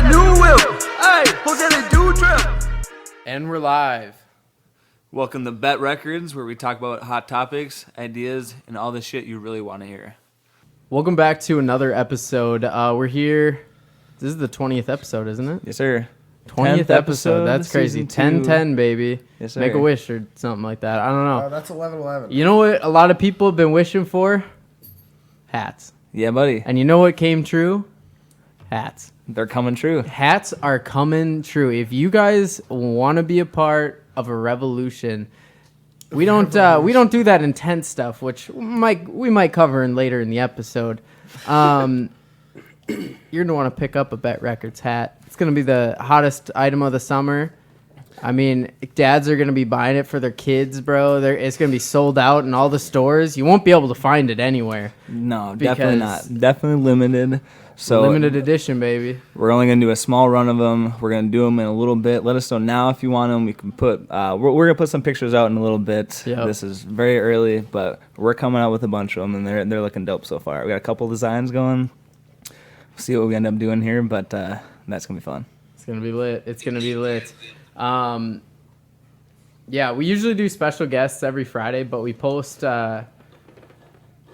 that new whip. Hey, Jose the do drip. And we're live. Welcome to BETT Records, where we talk about hot topics, ideas, and all the shit you really want to hear. Welcome back to another episode. We're here. This is the 20th episode, isn't it? Yes, sir. 20th episode. That's crazy. 10-10, baby. Yes, sir. Make a wish or something like that. I don't know. That's 11-11. You know what a lot of people have been wishing for? Hats. Yeah, buddy. And you know what came true? Hats. They're coming true. Hats are coming true. If you guys want to be a part of a revolution, we don't do that intense stuff, which we might cover later in the episode. You're gonna want to pick up a BETT Records hat. It's gonna be the hottest item of the summer. I mean, dads are gonna be buying it for their kids, bro. It's gonna be sold out in all the stores. You won't be able to find it anywhere. No, definitely not. Definitely limited. So limited edition, baby. We're only gonna do a small run of them. We're gonna do them in a little bit. Let us know now if you want them. We can put. We're gonna put some pictures out in a little bit. Yep. This is very early, but we're coming out with a bunch of them, and they're looking dope so far. We got a couple designs going. See what we end up doing here, but that's gonna be fun. It's gonna be lit. It's gonna be lit. Yeah, we usually do special guests every Friday, but we post.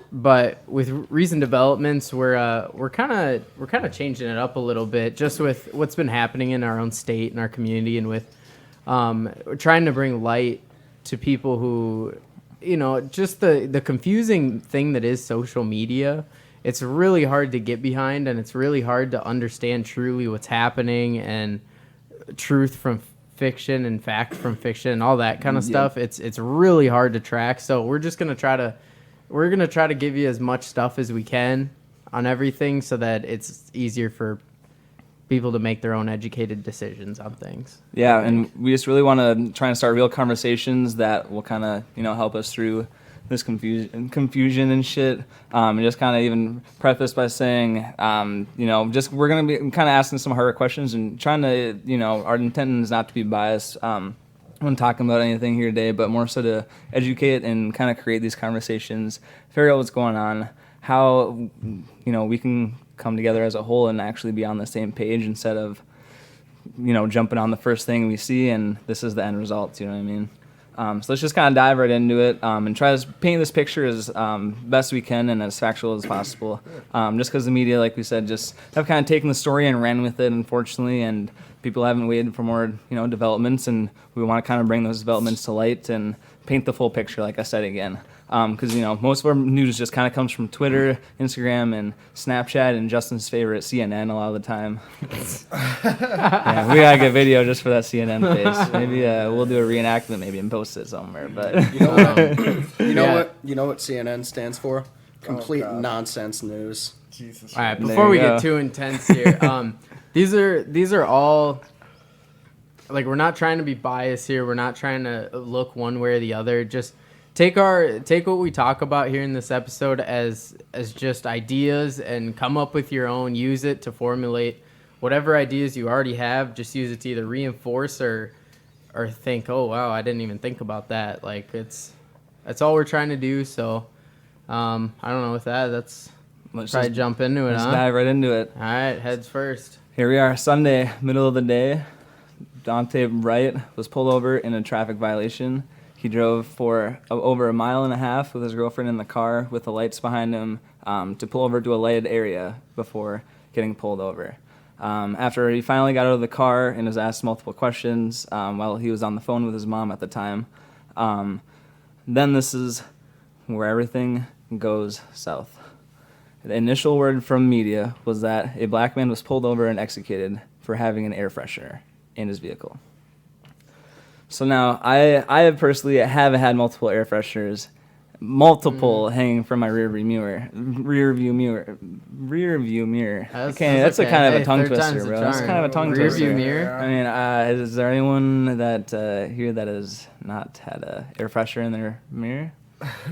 But with recent developments, we're kind of changing it up a little bit, just with what's been happening in our own state and our community, and with trying to bring light to people who, just the confusing thing that is social media. It's really hard to get behind, and it's really hard to understand truly what's happening and truth from fiction and fact from fiction and all that kind of stuff. It's really hard to track. So we're gonna try to give you as much stuff as we can on everything, so that it's easier for people to make their own educated decisions on things. Yeah, and we just really want to try and start real conversations that will kind of help us through this confusion and shit. And just kind of even preface by saying, just we're gonna be kind of asking some harder questions and trying to, our intent is not to be biased when talking about anything here today, but more so to educate and kind of create these conversations, figure out what's going on, how we can come together as a whole and actually be on the same page instead of jumping on the first thing we see and this is the end result. You know what I mean? So let's just kind of dive right into it and try to paint this picture as best we can and as factual as possible. Just because the media, like we said, just have kind of taken the story and ran with it, unfortunately, and people haven't waited for more, developments, and we want to kind of bring those developments to light and paint the full picture, like I said again. Because, most of our news just kind of comes from Twitter, Instagram, and Snapchat, and Justin's favorite, CNN, a lot of the time. Yeah, we got to get video just for that CNN face. Maybe we'll do a reenactment maybe and post it somewhere. But You know what CNN stands for? Complete nonsense news. Jesus. All right, before we get too intense here, these are all, like, we're not trying to be biased here. We're not trying to look one way or the other. Just take what we talk about here in this episode as just ideas and come up with your own. Use it to formulate whatever ideas you already have. Just use it to either reinforce or think, oh wow, I didn't even think about that. Like, that's all we're trying to do. So I don't know, with that, let's try to jump into it. Let's dive right into it. All right, heads first. Here we are, Sunday, middle of the day. Daunte Wright was pulled over in a traffic violation. He drove for over 1.5 miles with his girlfriend in the car with the lights behind him to pull over to a lighted area before getting pulled over. After he finally got out of the car and was asked multiple questions while he was on the phone with his mom at the time, then this is where everything goes south. The initial word from media was that a black man was pulled over and executed for having an air freshener in his vehicle. So now, I personally have had multiple air fresheners, hanging from my rear view mirror. That's a kind of a tongue twister, bro. That's kind of a tongue twister. Rear view mirror. I mean, is there anyone that here that has not had a air freshener in their mirror?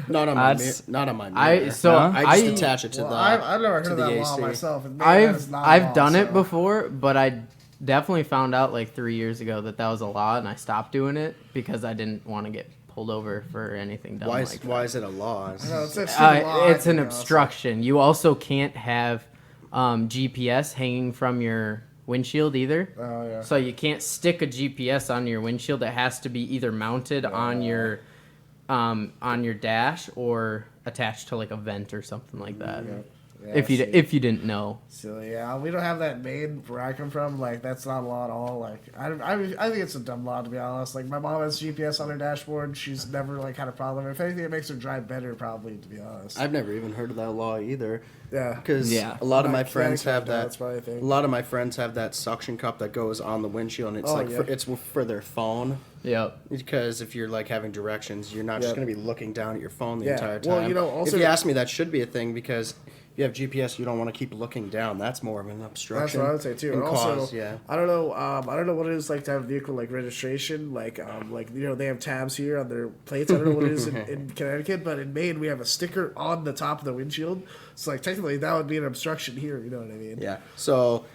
Not on my mirror. I just attach it to the. I've never heard of that AC. law myself. I've done it before, but I definitely found out like 3 years ago that was a law, and I stopped doing it because I didn't want to get pulled over for anything dumb like that. Why is it a law? It's an obstruction. You also can't have GPS hanging from your windshield either. Oh, yeah. So you can't stick a GPS on your windshield. It has to be either mounted on your dash or attached to like a vent or something like that. Yeah. Yeah, if you didn't know. So yeah, we don't have that in Maine where I come from. Like that's not a law at all. Like I think it's a dumb law to be honest. Like my mom has GPS on her dashboard. She's never like had a problem. If anything, it makes her drive better probably. To be honest. I've never even heard of that law either. Yeah. Because Yeah. a lot of my Not friends have Connecticut, that. that's probably a thing. A lot of my friends have that suction cup that goes on the windshield, and it's Oh, like yeah. it's for their phone. Yep. Because if you're like having directions, you're not just Yep. going to be looking down at your phone the Yeah. entire time. Well, you know, also- if you ask me, that should be a thing because if you have GPS, you don't want to keep looking down. That's more of an That's obstruction. what I would say too. And And also, cause, yeah. I don't know what it is like to have a vehicle like registration. Like they have tabs here on their plates. I don't know what it is in Connecticut, but in Maine we have a sticker on the top of the windshield. So like technically that would be an obstruction here. You know what I mean? Yeah. So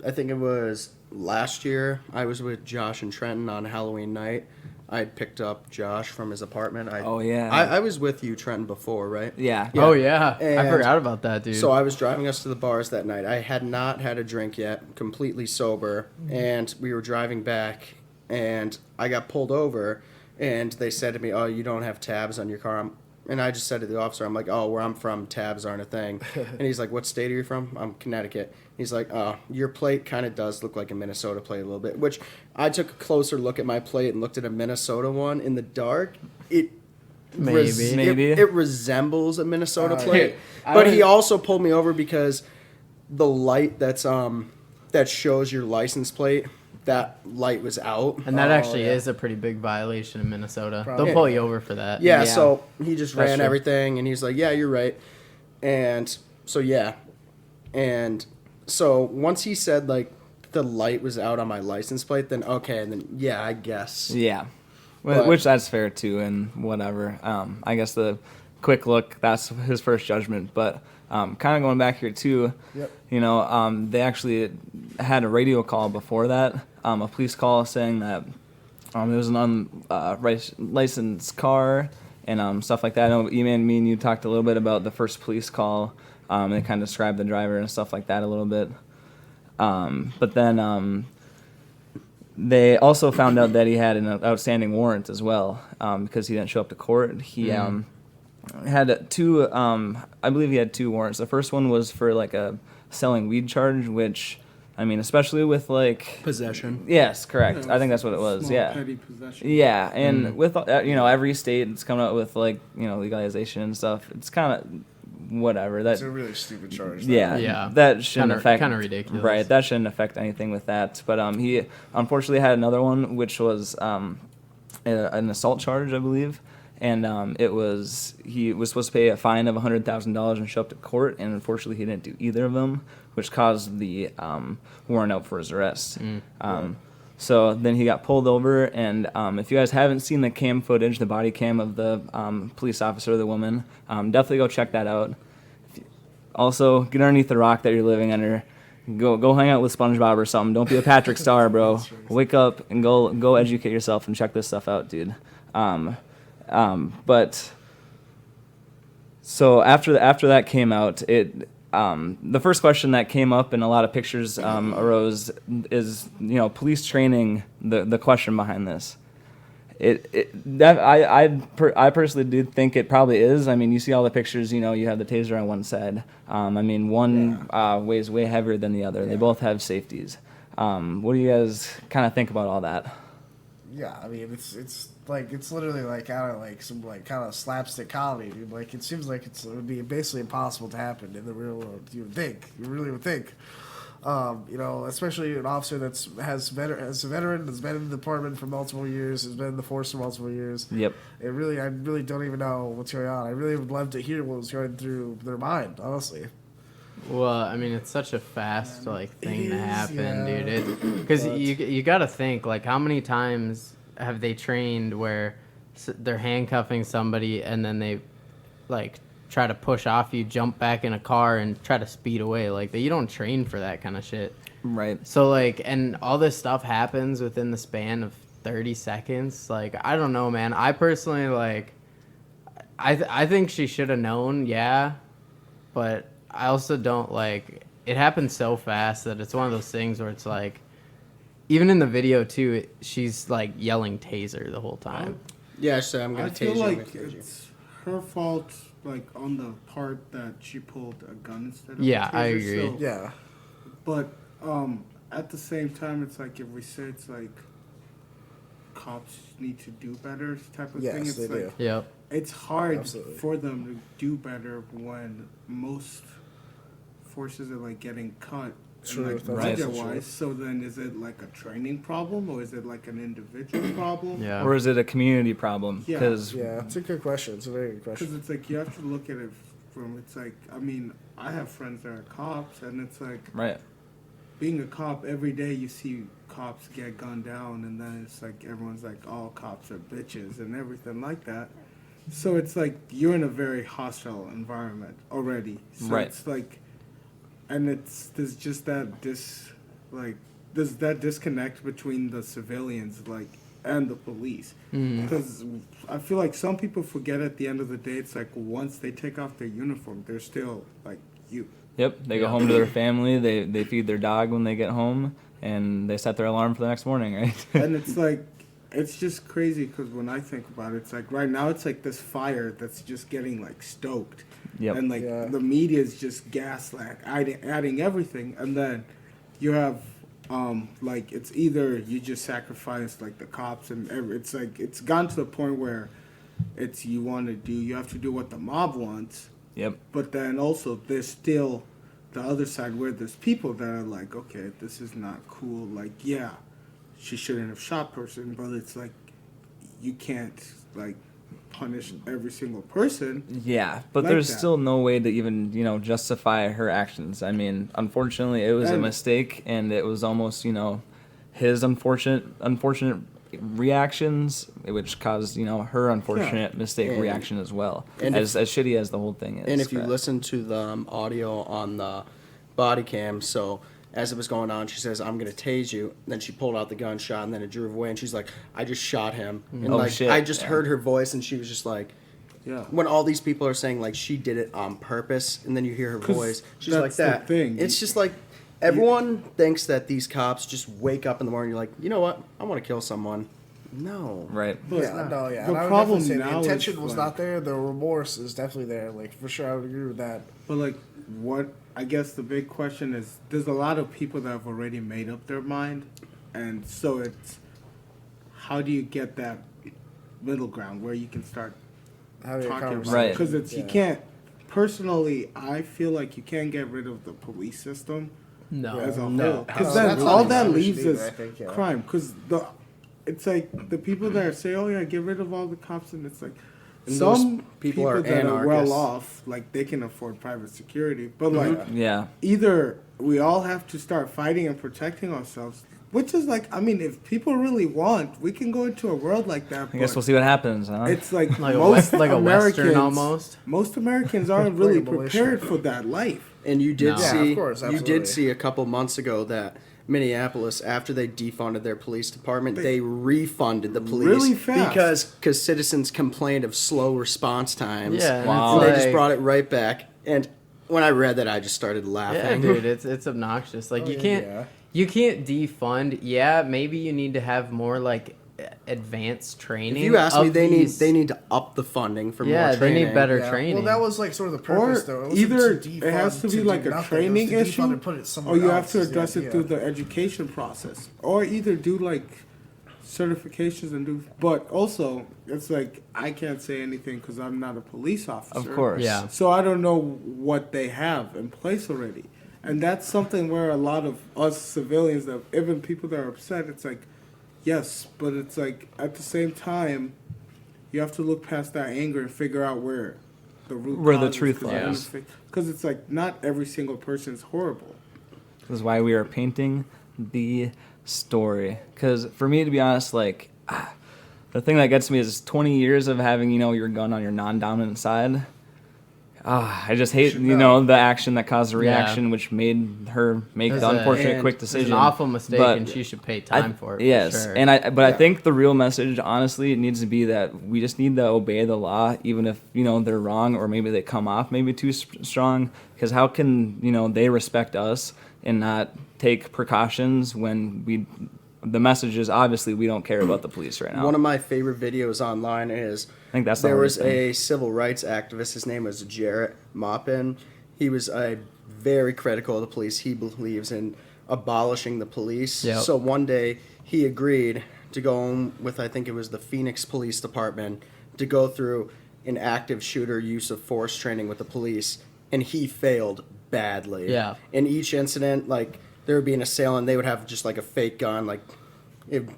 I think it was last year. I was with Josh and Trenton on Halloween night. I had picked up Josh from his apartment. Oh, yeah. I was with you, Trenton, before, right? Yeah. Oh yeah. I And forgot about that, dude. So I was driving us to the bars that night. I had not had a drink yet, completely sober, and we were driving back, and I got pulled over, and they said to me, "Oh, you don't have tabs on your car." And I just said to the officer, I'm like, "Oh, where I'm from, tabs aren't a thing." And he's like, "What state are you from?" "I'm Connecticut." He's like, "Oh, your plate kind of does look like a Minnesota plate a little bit," which I took a closer look at my plate and looked at a Minnesota one in the dark. It Maybe. it resembles a Minnesota plate. I But would- he also pulled me over because the light that shows your license plate, that light was out. and that actually yeah. is a pretty big violation in Minnesota. Probably. They'll pull you over for that. Yeah, Yeah. so he just That's ran true. everything, and he's like, "Yeah, you're right." And so yeah, and so once he said like the light was out on my license plate, then okay, and then yeah, I guess. Yeah. But- Which that's fair too, and whatever. I guess the quick look, that's his first judgment. But kind of going back here too, Yep. you know, they actually had a radio call before that, a police call saying that it was an unlicensed car and stuff like that. I know E-Man, me and you talked a little bit about the first police call. They kind of described the driver and stuff like that a little bit. But then they also found out that he had an outstanding warrant as well because he didn't show up to court. He had two, I believe he had two warrants. The first one was for like a selling weed charge, which, I mean, especially with like Possession. Yes, correct. I think that's what it was. Small, Yeah. petty possession. Yeah, and with every state it's coming out with like legalization and stuff. It's kind of whatever. It's That a really stupid charge. though. Yeah. that shouldn't affect. Kinda ridiculous. Right, that shouldn't affect anything with that. But he unfortunately had another one, which was an assault charge, I believe. And he was supposed to pay a fine of $100,000 and show up to court, and unfortunately he didn't do either of them, which caused the warrant out for his arrest. So then he got pulled over, and if you guys haven't seen the cam footage, the body cam of the police officer, the woman, definitely go check that out. Also, get underneath the rock that you're living under. Go hang out with SpongeBob or something. Don't be a Patrick Star, bro. Wake up and go educate yourself and check this stuff out, dude. But so after that came out, the first question that came up and a lot of pictures arose is, police training, the question behind this. I personally do think it probably is. I mean, you see all the pictures, you have the taser on one side. One weighs way heavier than the other. They both have safeties. What do you guys kind of think about all that? Yeah, I mean, it's literally like I don't know, like some like kind of slapstick comedy, dude. Like it seems like it would be basically impossible to happen in the real world. You really would think. Especially an officer has a veteran that's been in the department for multiple years, has been in the force for multiple years. Yep. I really don't even know what's going on. I really would love to hear what was going through their mind, honestly. Well, I mean, it's such a fast thing to is, happen, yeah. dude. Because you got to think, like, how many times have they trained where they're handcuffing somebody and then they like try to push off you, jump back in a car and try to speed away? Like, you don't train for that kind of shit. Right. So like, and all this stuff happens within the span of 30 seconds. Like, I don't know, man. I personally like, I think she should have known, yeah, but I also don't like it happened so fast that it's one of those things where it's like, even in the video too, she's like yelling taser the whole time. Yeah, so I'm I gonna feel tase you. I'm like gonna tase you. it's her fault, like on the part that she pulled a gun instead of Yeah, a taser. I agree. So, Yeah. but at the same time, it's like if we say it's like cops need to do better type of Yes, thing. It's they like do. Yep. it's hard Absolutely. for them to do better when most forces are like getting cut. True, And, that's like, also true. budget-wise. So then, is it like a training problem or is it like an individual problem? Yeah. Or is it a community problem? Yeah. Because Yeah, it's a good question. It's a very good Because question. it's like you have to look at it from. It's like I mean I have friends that are cops, and it's like right. being a cop every day you see cops get gunned down, and then it's like everyone's like all cops are bitches and everything like that. So it's like you're in a very hostile environment already. So Right. it's like, and there's just that there's that disconnect between the civilians and the police. Because I feel like some people forget at the end of the day, it's like once they take off their uniform, they're still like you. Yep. They go home to their family. They feed their dog when they get home, and they set their alarm for the next morning. Right. And it's like, it's just crazy because when I think about it, it's like right now it's like this fire that's just getting like stoked. Yep. And like Yeah. the media is just adding everything. And then you have, like, it's either you just sacrifice like the cops and it's like, it's gone to the point where you have to do what the mob wants. Yep. But then also there's still the other side where there's people that are like, okay, this is not cool. Like, yeah, she shouldn't have shot person, but it's like you can't like punish every single person. Yeah, but Like there's that. still no way to even, justify her actions. I mean, unfortunately, it was a And- mistake, and it was almost, his unfortunate reactions, which caused, her unfortunate mistake And- reaction as well. and As shitty as the whole thing is. And if you but- listen to the audio on the body cam, so as it was going on, she says, "I'm gonna tase you." Then she pulled out the gunshot, and then it drove away. And she's like, "I just shot him." And Oh, like, shit. I just Yeah. heard her voice, and she was just like, Yeah. when all these people are saying like she did it on purpose, and then you hear her 'Cause voice, she's like that's the that. thing. It's just like everyone thinks that these cops just wake up in the morning. You're like, you know what? I want to kill someone. No. Right. But Yeah, no, yeah. the And I would problem definitely say now the intention is, was like- not there. The remorse is definitely there. Like, for sure, I would agree with that. But like, what I guess the big question is, there's a lot of people that have already made up their mind, and so it's how do you get that middle ground where you can start Having a talking about conversation. Right. because it's you Yeah. can't. Personally, I feel like you can't get rid of the police system No. as a No. whole because No, then that's all not that a solution leaves either, is I think, yeah. crime. Because it's like the people that say, "Oh yeah, get rid of all the cops," and it's like. And Some those people are that are well anarchists. off, like they can afford private security, but like Yeah. either we all have to start fighting and protecting ourselves, which is like, I mean, if people really want, we can go into a world like that. I guess but we'll see what happens, huh? It's like, Like a most like a Americans, western almost. Most Americans aren't Like a really militia. prepared for that life. And you did No. Yeah, see, of course, you absolutely. did see a couple months ago that Minneapolis, after they defunded their police department, they refunded the police Really fast. because citizens complained of slow response times. Yeah, and Wow. and it's they just like- brought it right back. And when I read that, I just started Yeah, laughing. dude, it's obnoxious. Like Oh, you yeah, can't yeah. you can't defund. Yeah, maybe you need to have more like advanced training. If you ask me, of they these- need to up the funding for Yeah, more they training. need better Yeah. training. Well, that was like sort of the Or purpose, though. It wasn't either to it has to defund be like do a nothing. It was training to defund issue, and put it or somewhere you have else, to is the address it idea. through the education process, or either do like certifications and do. But also, it's like I can't say anything because I'm not a police officer. Of course. Yeah. So I don't know what they have in place already. And that's something where a lot of us civilians, that even people that are upset, it's like, yes, but it's like at the same time, you have to look past that anger and figure out where the root Where the cause truth is, lies. because it's like not every single person is horrible. This is why we are painting the story. Because for me, to be honest, like, the thing that gets me is 20 years of having, your gun on your non-dominant side. I just hate, the action that caused the reaction, Yeah. which made her make It's the unfortunate and quick It's decision. an awful mistake, But and she should pay time for it. Yes, for sure. and I think the real message, honestly, it needs to be that we just need to obey the law, even if they're wrong or maybe they come off maybe too strong. Because how can they respect us and not take precautions when the message is obviously we don't care about the police right now. One of my favorite videos online is I think that's the there was hardest thing. a civil rights activist. His name was Jarrett Maupin. He was very critical of the police. He believes in abolishing the police. Yep. So one day he agreed to go on with, I think it was the Phoenix Police Department, to go through an active shooter use of force training with the police, and he failed badly. Yeah. In each incident, like, there would be an assailant, they would have just like a fake gun, like it,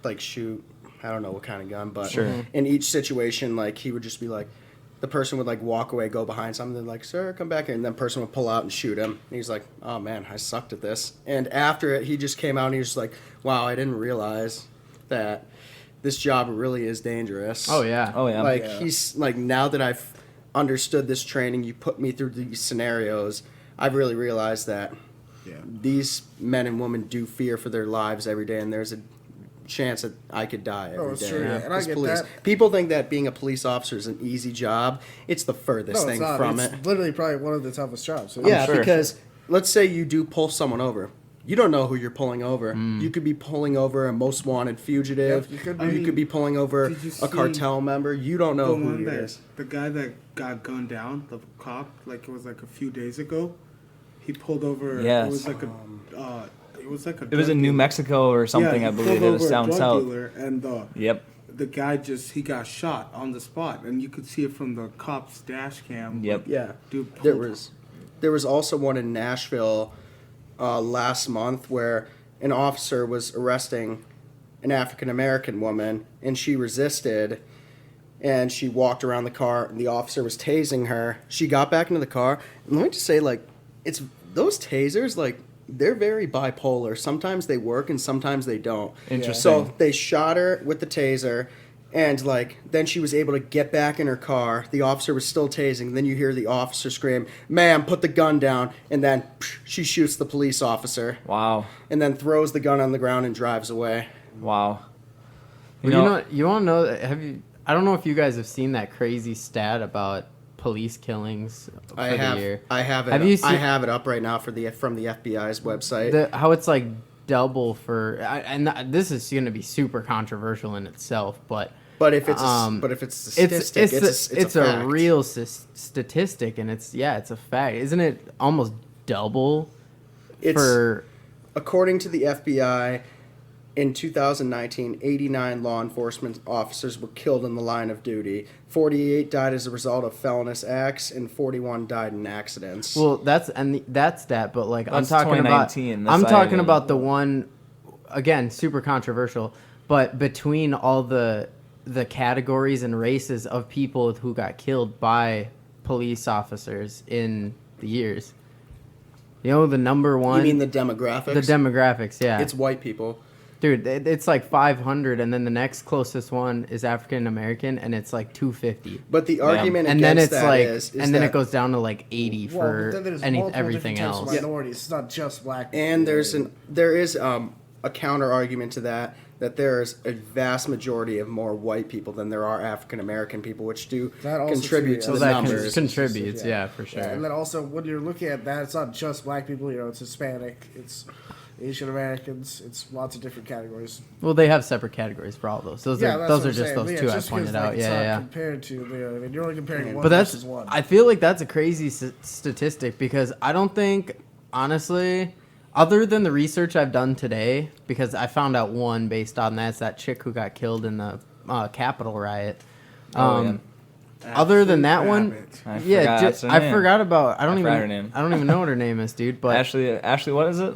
like shoot, I don't know what kind of gun, but Sure. in each situation, like he would just be like, the person would like walk away, go behind something, they're like, "Sir, come back here," and then person would pull out and shoot him. And he's like, "Oh man, I sucked at this." And after it, he just came out and he was just like, "Wow, I didn't realize that this job really is dangerous." Oh yeah. Oh yeah. Like Yeah. he's like, now that I've understood this training, you put me through these scenarios, I've really realized that Yeah. these men and women do fear for their lives every day, and there's a chance that I could die every day. it's true, yeah. And I As get police. that. People think that being a police officer is an easy job. It's the furthest No, thing it's not. from It's it. literally probably one of the toughest jobs. Yeah, sure. because let's say you do pull someone over. You don't know who you're pulling over. You could be pulling over a most wanted fugitive. Yep, you could or be. you could be pulling over Did you a see cartel member. You don't The know who one it that is. the guy that got gunned down, the cop, like it was like a few days ago. He pulled over. Yes. It was like a. It was like a. It was in New Mexico or something, Yeah, I he believe. pulled It was over a down drug south. dealer, and Yep. the guy he got shot on the spot, and you could see it from the cop's dash cam. Yep. Yeah. Dude, There was also one in Nashville last month where an officer was arresting an African American woman, and she resisted, and she walked around the car, and the officer was tasing her. She got back into the car, and let me just say, like, it's those tasers, like, they're very bipolar. Sometimes they work, and sometimes they don't. Interesting. So they shot her with the taser, and like then she was able to get back in her car. The officer was still tasing. Then you hear the officer scream, "Ma'am, put the gun down!" And then she shoots the police officer, Wow. and then throws the gun on the ground and drives away. Wow. Well, you want to know? I don't know if you guys have seen that crazy stat about police killings for I have the year. I have it. Have you I seen- have it up right now from the FBI's website. How it's like double for, and this is going to be super controversial in itself, but but if it's um, a statistic, it's a fact. real statistic, and it's a fact. Isn't it almost double It's for? according to the FBI. In 2019, 89 law enforcement officers were killed in the line of duty. 48 died as a result of felonious acts, and 41 died in accidents. Well, that's that, but like That's I'm talking about 2019, I'm that's talking not even- about the one, again, super controversial, but between all the categories and races of people who got killed by police officers in the years. You know, the number one. You mean the demographics? the demographics? Yeah, It's white people. dude, it's like 500, and then the next closest one is African American, and it's like 250. But the argument And then against it's that like, is and then that, it goes down to like 80 Well, for but then there's multiple everything different types else. of minorities. It's not just black people. and there is a counter argument to that there's a vast majority of more white people than there are African American people, which do That also contribute true, to yeah. the Well, that numbers. contributes, yeah, for sure. Yeah, and then also when you're looking at that, it's not just black people. You know, it's Hispanic, it's Asian Americans, it's lots of different categories. Well, they have separate categories for all those. Those Yeah, are that's those what are I'm just saying. those Yeah, two I just pointed because, like, out. it's Yeah, not yeah. Compared to, you know, I mean, you're only comparing one But versus that's one. I feel like that's a crazy statistic because I don't think honestly, other than the research I've done today, because I found out one based on that, it's that chick who got killed in the Capitol riot. Other than that one, I yeah, forgot just, her I name. forgot about. I don't forgot even. her name. I don't even know what her name is, dude. But Ashley, what is it?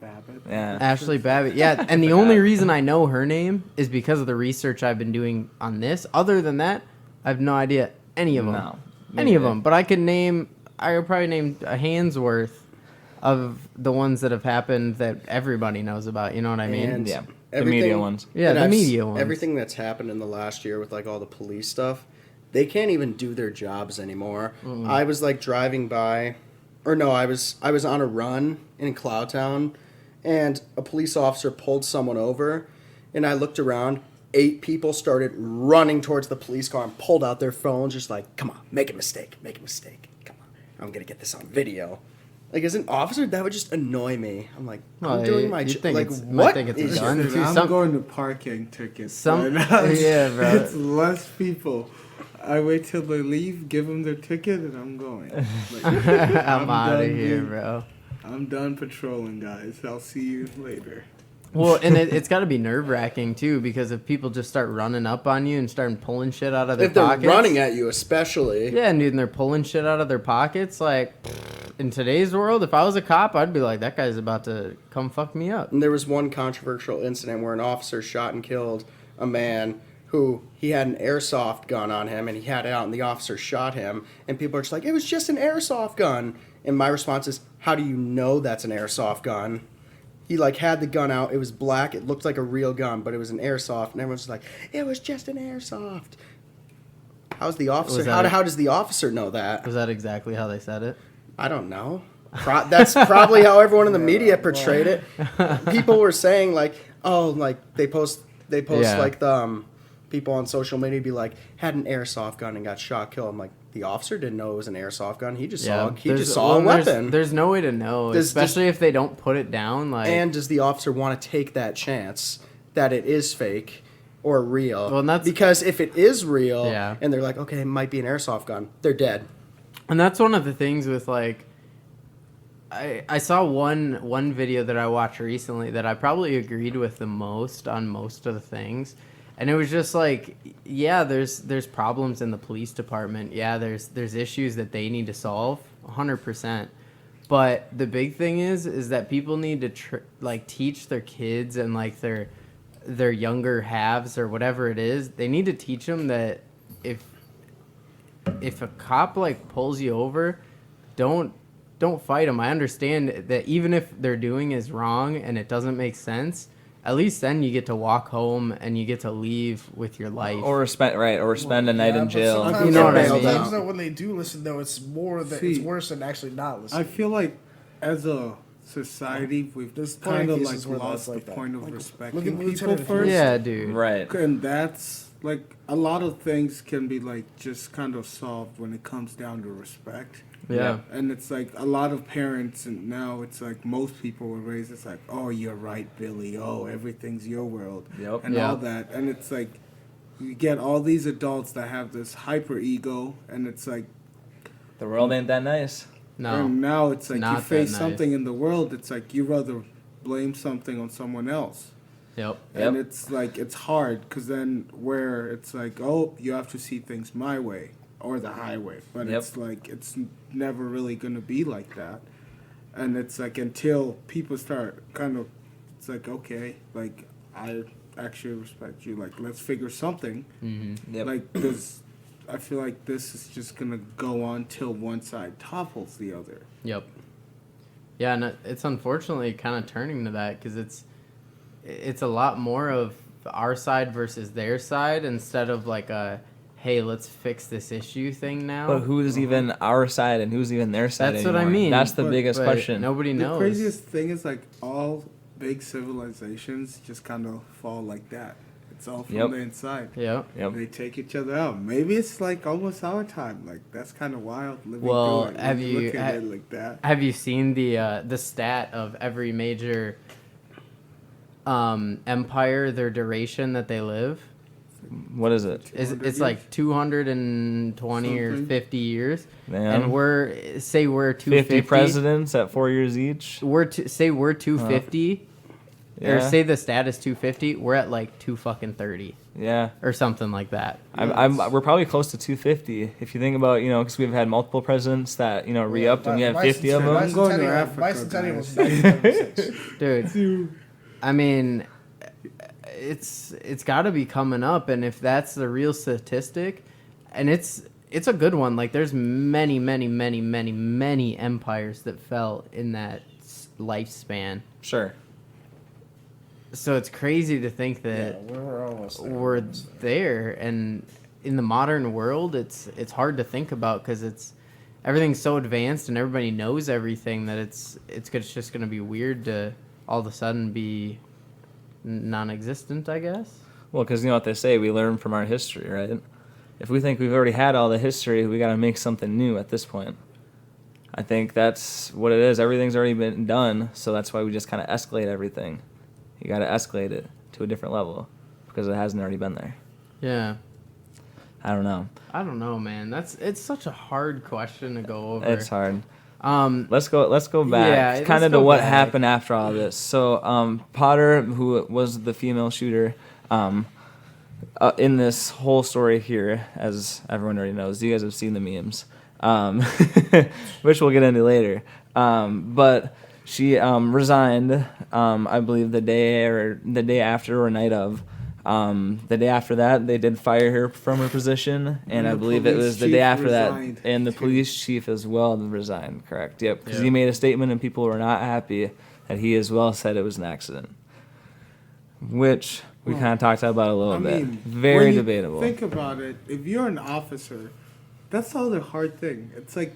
Babbitt. Yeah. Ashley Babbitt. Yeah, and the only reason I know her name is because of the research I've been doing on this. Other than that, I have no idea any of them. No, me Any of neither. them. But I could probably name a hand's worth of the ones that have happened that everybody knows about. You know what I mean? And Yeah. The media ones. Yeah, and the I've media ones. Everything that's happened in the last year with like all the police stuff, they can't even do their jobs anymore. I was like driving by, or no, I was on a run in Cloudtown, and a police officer pulled someone over, and I looked around. 8 people started running towards the police car and pulled out their phones, just like, come on, make a mistake. Come on, I'm gonna get this on video. Like, as an officer, that would just annoy me. I'm like, I'm doing my job. Like, what? Think it's is a gun. your- Dude, Too. I'm going to parking tickets. right now. Yeah, bro. It's less people. I wait till they leave, give them their ticket, and I'm going. Like, I'm out of done here, being- bro. I'm done patrolling, guys. I'll see you later. Well, and it's got to be nerve-wracking, too, because if people just start running up on you and start pulling shit out of their If they're pockets. running at you, especially. Yeah, dude, and they're pulling shit out of their pockets. Like, in today's world, if I was a cop, I'd be like, that guy's about to come fuck me up. And there was one controversial incident where an officer shot and killed a man who he had an airsoft gun on him, and he had it out, and the officer shot him. And people are just like, it was just an airsoft gun. And my response is, how do you know that's an airsoft gun? He like had the gun out. It was black. It looked like a real gun, but it was an airsoft. And everyone's like, it was just an airsoft. How's the officer? How does the officer know that? Was that exactly how they said it? I don't know. That's probably how everyone in the media portrayed it. People were saying like, oh, like they post Yeah. like the people on social media be like, had an airsoft gun and got shot, killed. I'm like, the officer didn't know it was an airsoft gun. He just saw a weapon. There's no way to know, especially if they don't put it down. Like, And does the officer want to take that chance that it is fake or real? Well, and that's- because if it is real, Yeah. and they're like, okay, it might be an airsoft gun, they're dead. And that's one of the things with like, I saw one video that I watched recently that I probably agreed with the most on most of the things, and it was just like, yeah, there's problems in the police department. Yeah, there's issues that they need to solve, 100%. But the big thing is that people need to like teach their kids and like their younger halves or whatever it is. They need to teach them that if a cop like pulls you over, don't fight them. I understand that even if they're doing is wrong and it doesn't make sense, at least then you get to walk home and you get to leave with your life. Or spend a night in jail. You know what I mean? Sometimes though, when they do listen, though, it's more that it's See, worse than actually not listening. I feel like as a society, we've There's just plenty kind of of cases like where lost that's the like that. point of Like, respecting look at people Lieutenant first. Yeah, dude. Right. And that's like a lot of things can be like just kind of solved when it comes down to respect. Yeah. And it's like a lot of parents, and now it's like most people were raised, it's like, oh, you're right, Billy. Oh, everything's your world. Yep. And Yeah. all that. And it's like you get all these adults that have this hyper ego, and it's like, The world ain't that nice. No. and now it's like not you that face nice. something in the world, it's like you rather blame something on someone else. Yep. And Yep. it's like, it's hard because then where it's like, oh, you have to see things my way or the highway. But Yep. it's like, it's never really going to be like that. And it's like until people start kind of, it's like, okay, like, I actually respect you. Like, let's figure something. Mm-hmm. Yep. Like, because I feel like this is just going to go on till one side topples the other. Yep. Yeah, and it's unfortunately kind of turning to that because it's a lot more of our side versus their side instead of like a, hey, let's fix this issue thing now. But who's even our side and who's even their side That's what I anymore? mean. That's the But- biggest But question. Nobody The knows. craziest thing is like all big civilizations just kind of fall like that. It's all from Yep. the inside. Yep. Yep. They take each other out. Maybe it's like almost our time. Like that's kind of wild living Well, through it. have when you- look at it like that? Have you seen the stat of every major empire, their duration that they live? What is it? It's 200 like 220 or Something. 50 years, Man. and we're 250. 50 presidents at 4 years each. We're 250, or Yeah. say the stat is 250. We're at like 230 Yeah. or something like that. We're probably close to 250 if you think about, because we've had multiple presidents that, re-upped and we had 50 of them. I'm going to Africa, Bicentennial was guys. 1976. Dude, I mean, it's got to be coming up, and if that's the real statistic, and it's a good one. Like there's many empires that fell in that lifespan. Sure. So it's crazy to think that Yeah, we're almost there. we're there, and in the modern world, it's hard to think about because everything's so advanced and everybody knows everything that it's just going to be weird to all of a sudden be non-existent, I guess. Well, because you know what they say, we learn from our history, right? If we think we've already had all the history, we got to make something new at this point. I think that's what it is. Everything's already been done, so that's why we just kind of escalate everything. You got to escalate it to a different level because it hasn't already been there. Yeah. I don't know, man. It's such a hard question to go over. It's hard. Let's go back, Yeah, kind of let's to go what back. happened after all this. So, Potter, who was the female shooter, in this whole story here, as everyone already knows, you guys have seen the memes, which we'll get into later. But she resigned, I believe the day after or night of. The day after that, they did fire her from her position, and I believe it was the day after resigned. that, and the police chief as well resigned. Correct? Yep. Because he made a statement, and people were not happy that he as well said it was an accident, which we kind of talked about a little bit. Very when you debatable. Think about it. If you're an officer, that's all the hard thing. It's like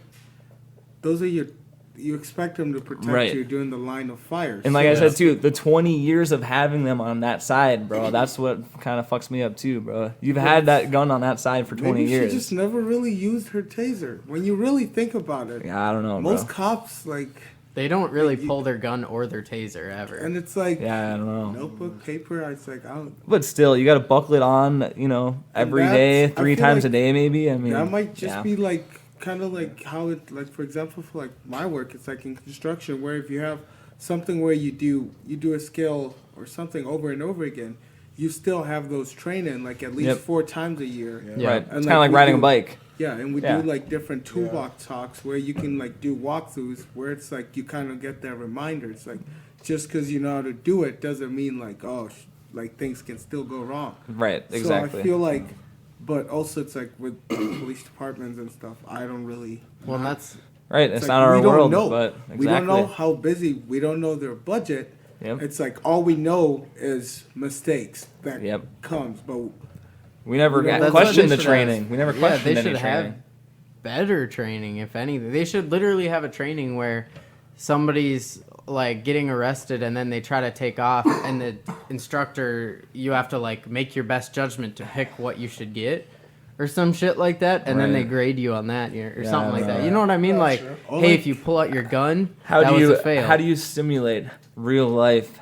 those are you expect them to protect you during the line of fire. And like I said too, the 20 years of having them on that side, bro, that's what kind of fucks me up too, bro. You've had that gun on that side for 20 maybe years. She just never really used her taser. When you really think about it, Yeah, I don't know, most bro. cops They don't really pull their gun or their taser ever. and it's like Yeah, I don't know. notebook, paper. It's like I don't. But still, you got to buckle it on, you know, every day, I 3 feel times like a day, maybe. I mean, That might just yeah. be like kind of like how it like for example for like my work, it's like in construction where if you have something where you do a skill or something over and over again, you still have those training like at least Yep. 4 times a year. Yeah. Right. And It's kind of like we riding do- a bike. Yeah, and we Yeah. do like different toolbox talks where you can like do walkthroughs where it's like you kind of get that reminder. It's like just because you know how to do it doesn't mean like like things can still go wrong. Right, exactly. So I feel like, but also it's like with police departments and stuff. I don't really. Well, that's Right, it's like, not our we don't world, know. but exactly. We don't know how busy. We don't know their budget. Yep. It's like all we know is mistakes that Yep. comes, but We never You know, got that's questioned what the they should have. training. We never Yeah, questioned they any should have training. better training, if anything. They should literally have a training where somebody's like getting arrested and then they try to take off and the instructor, you have to like make your best judgment to pick what you should get or some shit like that, and then they Right. grade you on that or Yeah, something like I that. know. You know what I mean? Like, Or hey, like- if you pull out your gun, How that do was you a fail. how do you simulate real life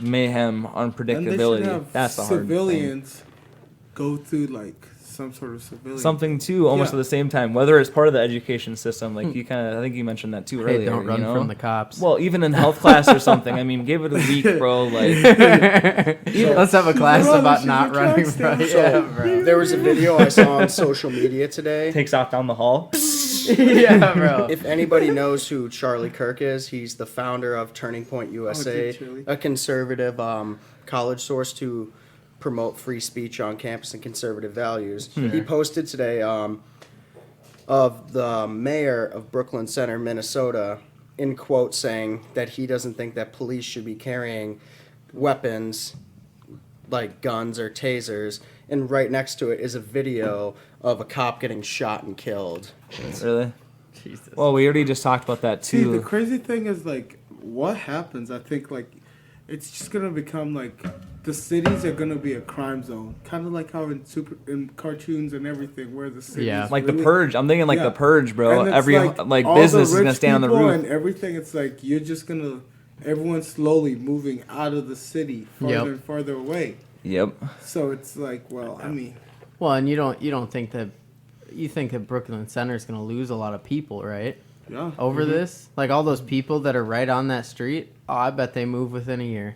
mayhem, then they should unpredictability? have That's the hard thing. civilians go through like some sort of civilian Something too, almost Yeah. at the same time. Whether it's part of the education system, like you kind of, I think you mentioned that too Hey, earlier. don't run you know? from the cops. Well, even in health class or something. I mean, give it a week, bro. Like, Let's have a class Run, about shoot not your running tracks from. down. Yeah, bro. There was a video I saw on social media today. takes off down the hall. Yeah, bro. If anybody knows who Charlie Kirk is, he's the founder of Turning Point USA, Charlie. a conservative college source to promote free speech on campus and conservative values. He posted today of the mayor of Brooklyn Center, Minnesota, in quote saying that he doesn't think that police should be carrying weapons like guns or tasers, and right next to it is a video of a cop getting shot and killed. Really? Jesus. Well, we already just talked about that See, the too. crazy thing is like what happens. I think like it's just gonna become like the cities are gonna be a crime zone, kind of like how in cartoons and everything, where the cities Yeah. Like the really- Purge. I'm thinking like Yeah. the Purge, bro. And it's Every like all the business is rich gonna stand on the people roof. and everything. It's like you're just gonna everyone's slowly moving out of the city farther Yep. and farther away. Yep. So it's like, well, I mean, Well, and you don't think that you think that Brooklyn Center is going to lose a lot of people, right? yeah. Over this, like all those people that are right on that street. Oh, I bet they move within a year.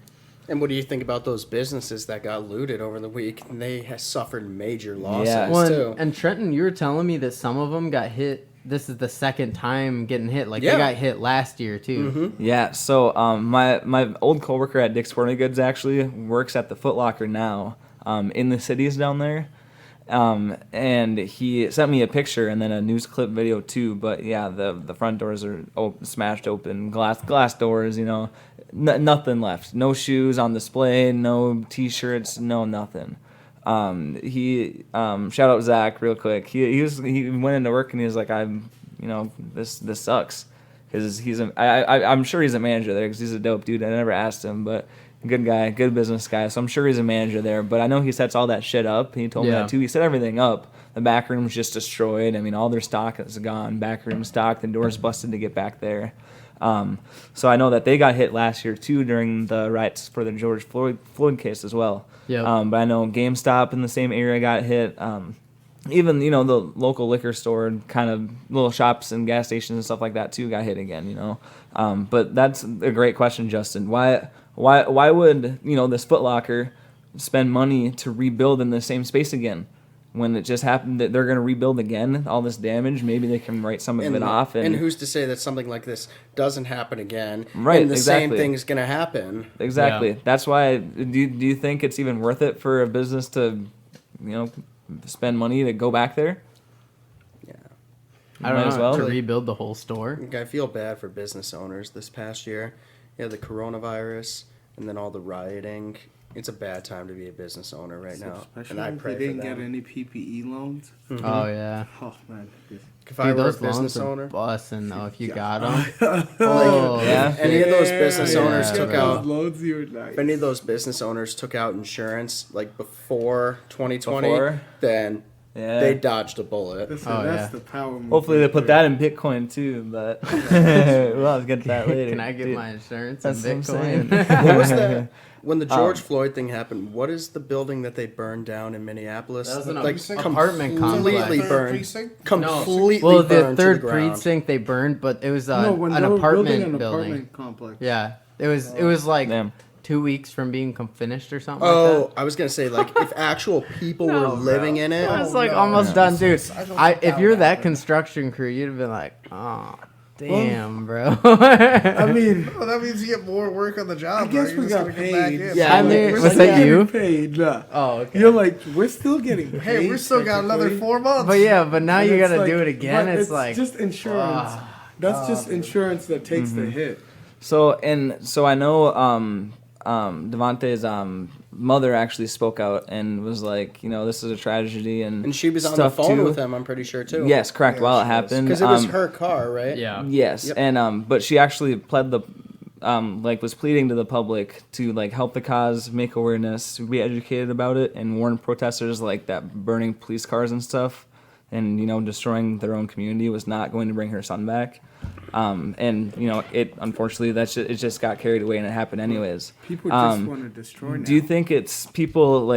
And what do you think about those businesses that got looted over the week? And they have suffered major losses Yeah. Well, too. and Trenton, you were telling me that some of them got hit. This is the second time getting hit. Like Yeah. they got hit last year too. Yeah, so my old coworker at Dick's Sporting Goods actually works at the Foot Locker now, in the cities down there, and he sent me a picture and then a news clip video too. But yeah, the front doors are smashed open, glass doors. You know, nothing left. No shoes on display, no T-shirts, no nothing. He shout out Zach real quick. He went into work and he was like, this sucks, because I'm sure he's a manager there because he's a dope dude. I never asked him, but good guy, good business guy. So I'm sure he's a manager there. But I know he sets all that shit up. He told me that too. He set everything up. The back room's just destroyed. I mean, all their stock is gone. Back room stock. The door's busted to get back there. So I know that they got hit last year too during the riots for the George Floyd case as well. Yeah. But I know GameStop in the same area got hit. Even the local liquor store and kind of little shops and gas stations and stuff like that too got hit again. But that's a great question, Justin. Why would this Foot Locker spend money to rebuild in the same space again? When it just happened that they're going to rebuild again, all this damage, maybe they can write some of it off. And who's to say that something like this doesn't happen again? Right, and the exactly. same thing's going to happen. Exactly. Yeah. That's why. Do you think it's even worth it for a business to, spend money to go back there? Yeah. I don't Might as know, well. to rebuild the whole store. I feel bad for business owners this past year. The coronavirus and then all the rioting. It's a bad time to be a business owner right now. Especially And I if pray they didn't for get them. any PPE loans. Oh yeah. Oh man. If I Dude, were a those business loans are owner, busting though if you got them. Yeah. if any of those business Yeah, owners yeah, took bro. out loans, you would if any of those business owners took out insurance like before 2020, Before? then Yeah. they dodged a bullet. That's, Oh, that's yeah. the power move. Hopefully they right put there. that in Bitcoin too, but we'll get to that later. Can I get Dude, my insurance in that's what I'm saying. Bitcoin? What was that? When the George Floyd thing happened, what is the building that they burned down in Minneapolis? That was an like apartment completely complex. burned. Precinct? Completely Well, the burned third to the ground. precinct they burned, but it was No, when an they were building apartment an building. apartment complex. Yeah, it was like Damn. 2 weeks from being finished or something like Oh, that. I was gonna say like if actual people No, were bro. living in it. I was like no. almost Yeah. done, dude. I don't If doubt you're that, that man. construction crew, you'd have been like, oh, damn, bro. I mean, Well, that means you get more work on the job. I guess bro. we You're just got gonna come back paid. in. Yeah, I mean, we're was still that you? Paid. Nah. Oh, okay. You're like, we're still getting paid. Hey, we still got another technically. 4 months. But yeah, but now And you it's gotta like- do it again. but It's like just insurance. That's just insurance that takes the hit. So I know Davante's mother actually spoke out and was like, this is a tragedy and And she was on the stuff phone too. with him, I'm pretty sure too. Yes, correct. Yeah, While it she was. happened, Because it was her car, right? yeah. Yes, Yep. and but she actually pled the was pleading to the public to help the cause, make awareness, be educated about it, and warn protesters that burning police cars and stuff, and destroying their own community was not going to bring her son back. And it unfortunately it just got carried away and it happened anyways. People just want to destroy now. Do you think it's people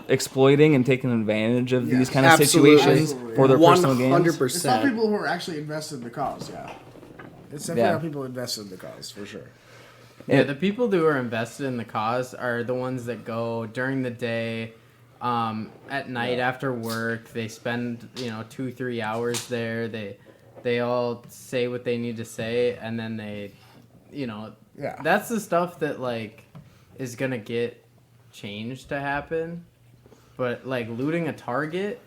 exploiting and taking advantage of these kind of Absolutely. situations for their personal gains? 100%. It's not people who are actually invested in the cause, yeah. It's definitely Yeah. not people invested in the cause, for sure. Yeah, the people who are invested in the cause are the ones that go during the day, at night after work. They spend 2-3 hours there. They all say what they need to say, and then they, Yeah. that's the stuff that is gonna get change to happen. But looting a Target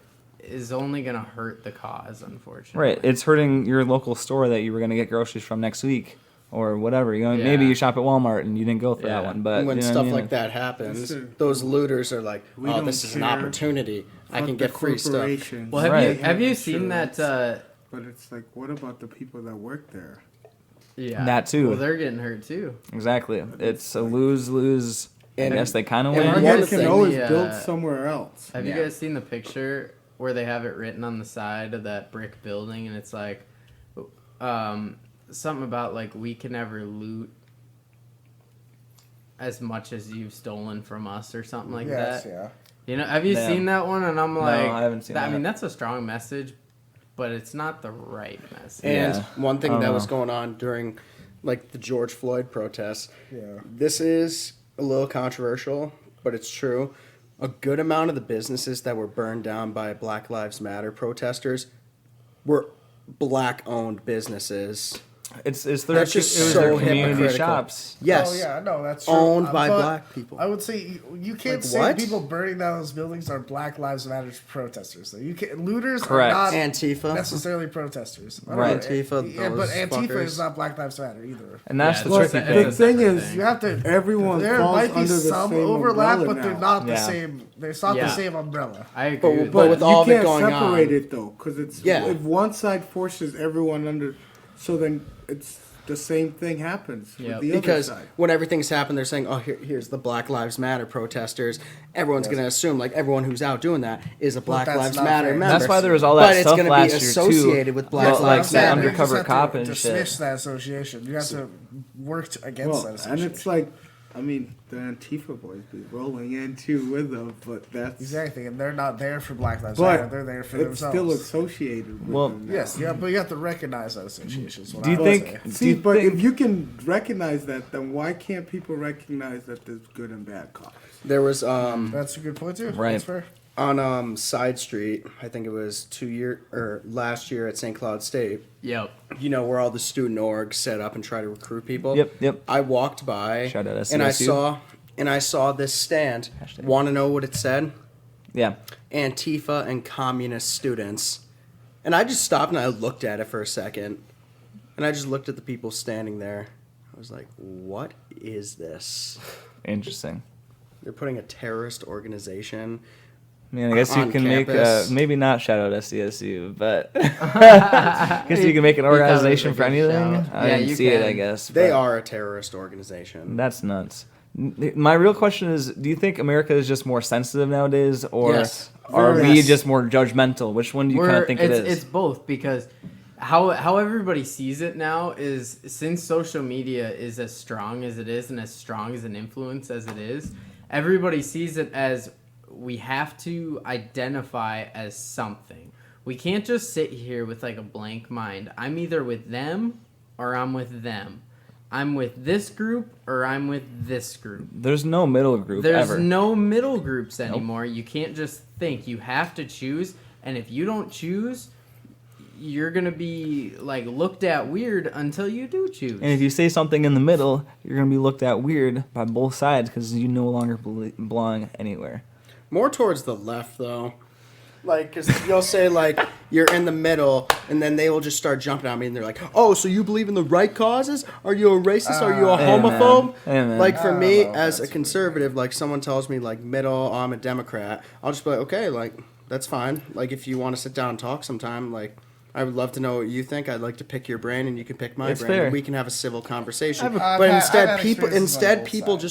is only gonna hurt the cause, unfortunately. Right, it's hurting your local store that you were going to get groceries from next week or whatever. Maybe Yeah. you shop at Walmart and you didn't go for that Yeah. one. But When you know stuff what I mean? like that happens, Listen, those looters are like, we "Oh, don't this is an care. opportunity. I Fuck can the get free stuff." corporations. Well, Right. have you seen that? But it's like, what about the people that work there? Yeah, That too. Well, they're getting hurt too. Exactly, it's a lose-lose. I And- guess they kind of and win. one Market thing- can always the, build somewhere else. Have you Yeah. guys seen the picture where they have it written on the side of that brick building, and it's something about we can never loot as much as you've stolen from us or something like Yes, that. yeah. Have you Damn. seen that one? And I'm like, I haven't seen I that. mean, that's a strong message, but it's not the right message. And Yeah. one I thing don't that know. was going on during the George Floyd protests, Yeah. this is a little controversial, but it's true. A good amount of the businesses that were burned down by Black Lives Matter protesters were black-owned businesses. It's That's their just it was so their community hypocritical. shops. Yes. Oh yeah, no, that's true. Owned by But black people. I would say you can't Like say what? people burning down those buildings are Black Lives Matter protesters. So you can looters Correct. are not Antifa. necessarily protesters. I don't Right. know. Antifa, Yeah, but those Antifa fuckers. is not Black Lives Matter either. And that's the Yeah, tricky it's thing. The thing is, thing. You have to. everyone There falls might be under the some same overlap, umbrella but they're now. not the Yeah. same. It's not the Yeah. same umbrella. I agree. with but that. with all of you it can't going separate on. it though, because it's Yeah. if one side forces everyone under, so then it's the same thing happens Yep. with the Because other side. when everything's happened, they're saying, "Oh, here's the Black Lives Matter protesters." Everyone's going to assume like everyone who's out doing that is a Black that's Lives not Matter fair. member. That's why there was all that but it's stuff gonna last be year, too. associated with Black Well, Lives like that Matter. undercover You just have cop to and dismiss shit. that association. You have to work against Well, that and association. it's like, I mean, the Antifa boys be rolling in too with them, but that's Exactly, and they're not there for Black Lives Matter. but They're there for it's themselves. still associated with Well, them. Yes, yeah, but you have to recognize that association. is what Do you I would think? say. Do See, you but think- if you can recognize that, then why can't people recognize that there's good and bad cops? There was That's a good point too. Right. That's fair. on Side Street. I think it was last year at St. Cloud State. Yep. You know where all the student orgs set up and try to recruit people. Yep. I walked by Shout out and SCSU. I saw this stand. Hashtag. Want to know what it said? Yeah. Antifa and communist students. And I just stopped and I looked at it for a second. And I just looked at the people standing there. I was like, what is this? Interesting. They're putting a terrorist organization. Man, I guess you On can campus. make maybe not shout out SCSU, but I guess you can make an We thought it was organization a for good anything. shout. I Yeah, didn't you see it, I can. guess. They but are a terrorist organization. That's nuts. My real question is: do you think America is just more sensitive nowadays, or Yes. are Very we yes. just more judgmental? Which one do you kind of think it is? It's both, because how everybody sees it now is, since social media is as strong as it is and as strong as an influence as it is, everybody sees it as we have to identify as something. We can't just sit here with like a blank mind. I'm either with them or I'm with them. I'm with this group or I'm with this group. There's no middle group There's ever. no middle groups anymore. You can't just think. You have to choose, and if you don't choose, you're gonna be like looked at weird until you do choose. And if you say something in the middle, you're gonna be looked at weird by both sides because you no longer belong anywhere. More towards the left, though. Like, because you'll say, like, you're in the middle, and then they will just start jumping at me, and they're like, oh, so you believe in the right causes? Are you a racist? Are you a Hey, man. homophobe? Hey, man. Like, for I don't me, know if as a that's conservative, like, someone tells me, like, middle, I'm a Democrat, I'll just be like, okay, like, that's fine. Like, if you want to sit down and talk sometime, like, I would love to know what you think. I'd like to pick your brain, and you can pick my It's brain. fair. And we can have a civil conversation. I've But had instead, experiences on both people sides.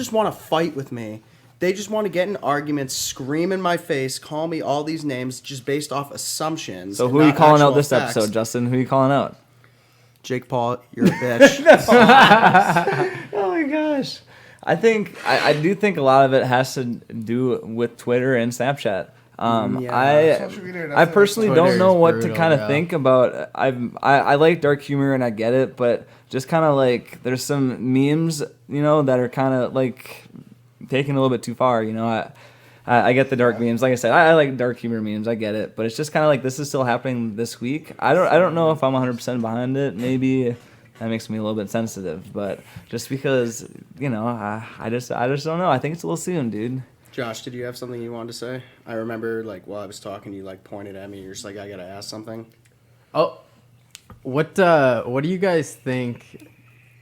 just want to fight with me. They just want to get in arguments, scream in my face, call me all these names just based off assumptions. So and who are you not calling out actual this facts. episode, Justin? Who are you calling out? Jake Paul, you're a bitch. Oh my gosh. I think I do think a lot of it has to do with Twitter and Snapchat. Social media I personally Twitter don't know is what to brutal, kind of bro. think about. I like dark humor and I get it, but just kind of like there's some memes, that are kind of like taken a little bit too far. I get the dark memes. Like I said, I like dark humor memes. I get it, but it's just kind of like this is still happening this week. I don't know if I'm 100% behind it. Maybe that makes me a little bit sensitive, but just because I just don't know. I think it's a little soon, dude. Josh, did you have something you wanted to say? I remember, like, while I was talking, you, like, pointed at me. You're just like, I got to ask something. Oh, what do you guys think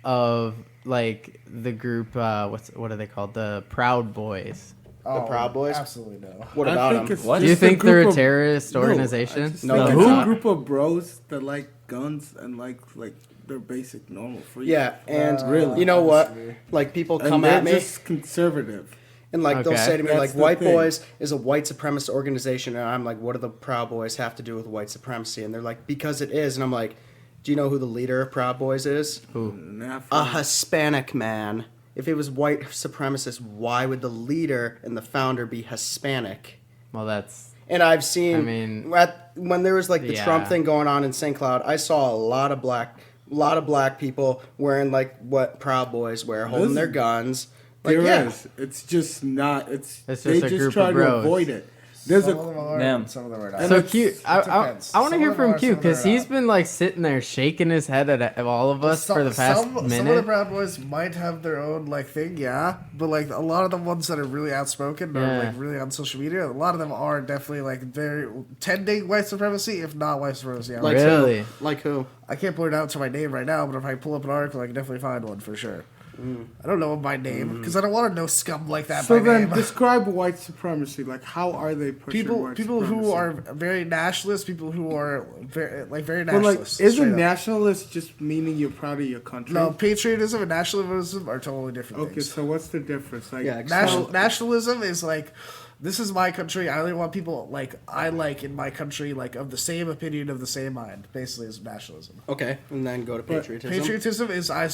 of like the group? What are they called? The Proud Boys. Oh, Proud Boys? Absolutely no. What I about think them? it's What? Do you just a think they're group a of- terrorist No, I organization? just No, think they're it's not. a group of bros that like guns and like their basic normal freedom. Yeah, and Really? you know what? Honestly. Like, people and come they're at me. just conservative. And, like, they'll Okay. say to me, That's like, the White thing. Boys is a white supremacist organization. And I'm like, what do the Proud Boys have to do with white supremacy? And they're like, because it is. And I'm like, do you know who the leader of Proud Boys is? A Hispanic man. If it was white supremacist, why would the leader and the founder be Hispanic? Well, that's And I've seen, I mean, when there was, like, the yeah. Trump thing going on in St. Cloud, I saw a lot of black people wearing, like, what Proud Boys wear, holding their guns. Like, There yeah. is. It's just not. It's just they a just group try of to bros. avoid it. There's Some of them are, Damn. and some of them are not. So it's- Q, I depends. want to Some hear of them from are, Q some of them because are he's not. been like sitting there shaking his head at all of us for the past Some of the minute. Proud Boys might have their own like thing, yeah, but like a lot of the ones that are really outspoken or Yeah. like really on social media, a lot of them are definitely like very tending white supremacy, if not white supremacy. Like Really? who? Like who? I can't point it out to my name right now, but if I pull up an article, I can definitely find one for sure. I don't know my name because I don't want to know scum like that So by then, name. describe white supremacy. Like, how are they pushing white People supremacy? who are very nationalist, people who are very But like, nationalist. isn't straight up. nationalist just meaning you're proud of your country? No, patriotism and nationalism are totally different Okay, things. so what's the difference? Like, Yeah, Nationalism is like, this is my country. I only want people like I like in my country, like of the same opinion, of the same mind. Basically, is nationalism. Okay, and then go to patriotism. Patriotism is I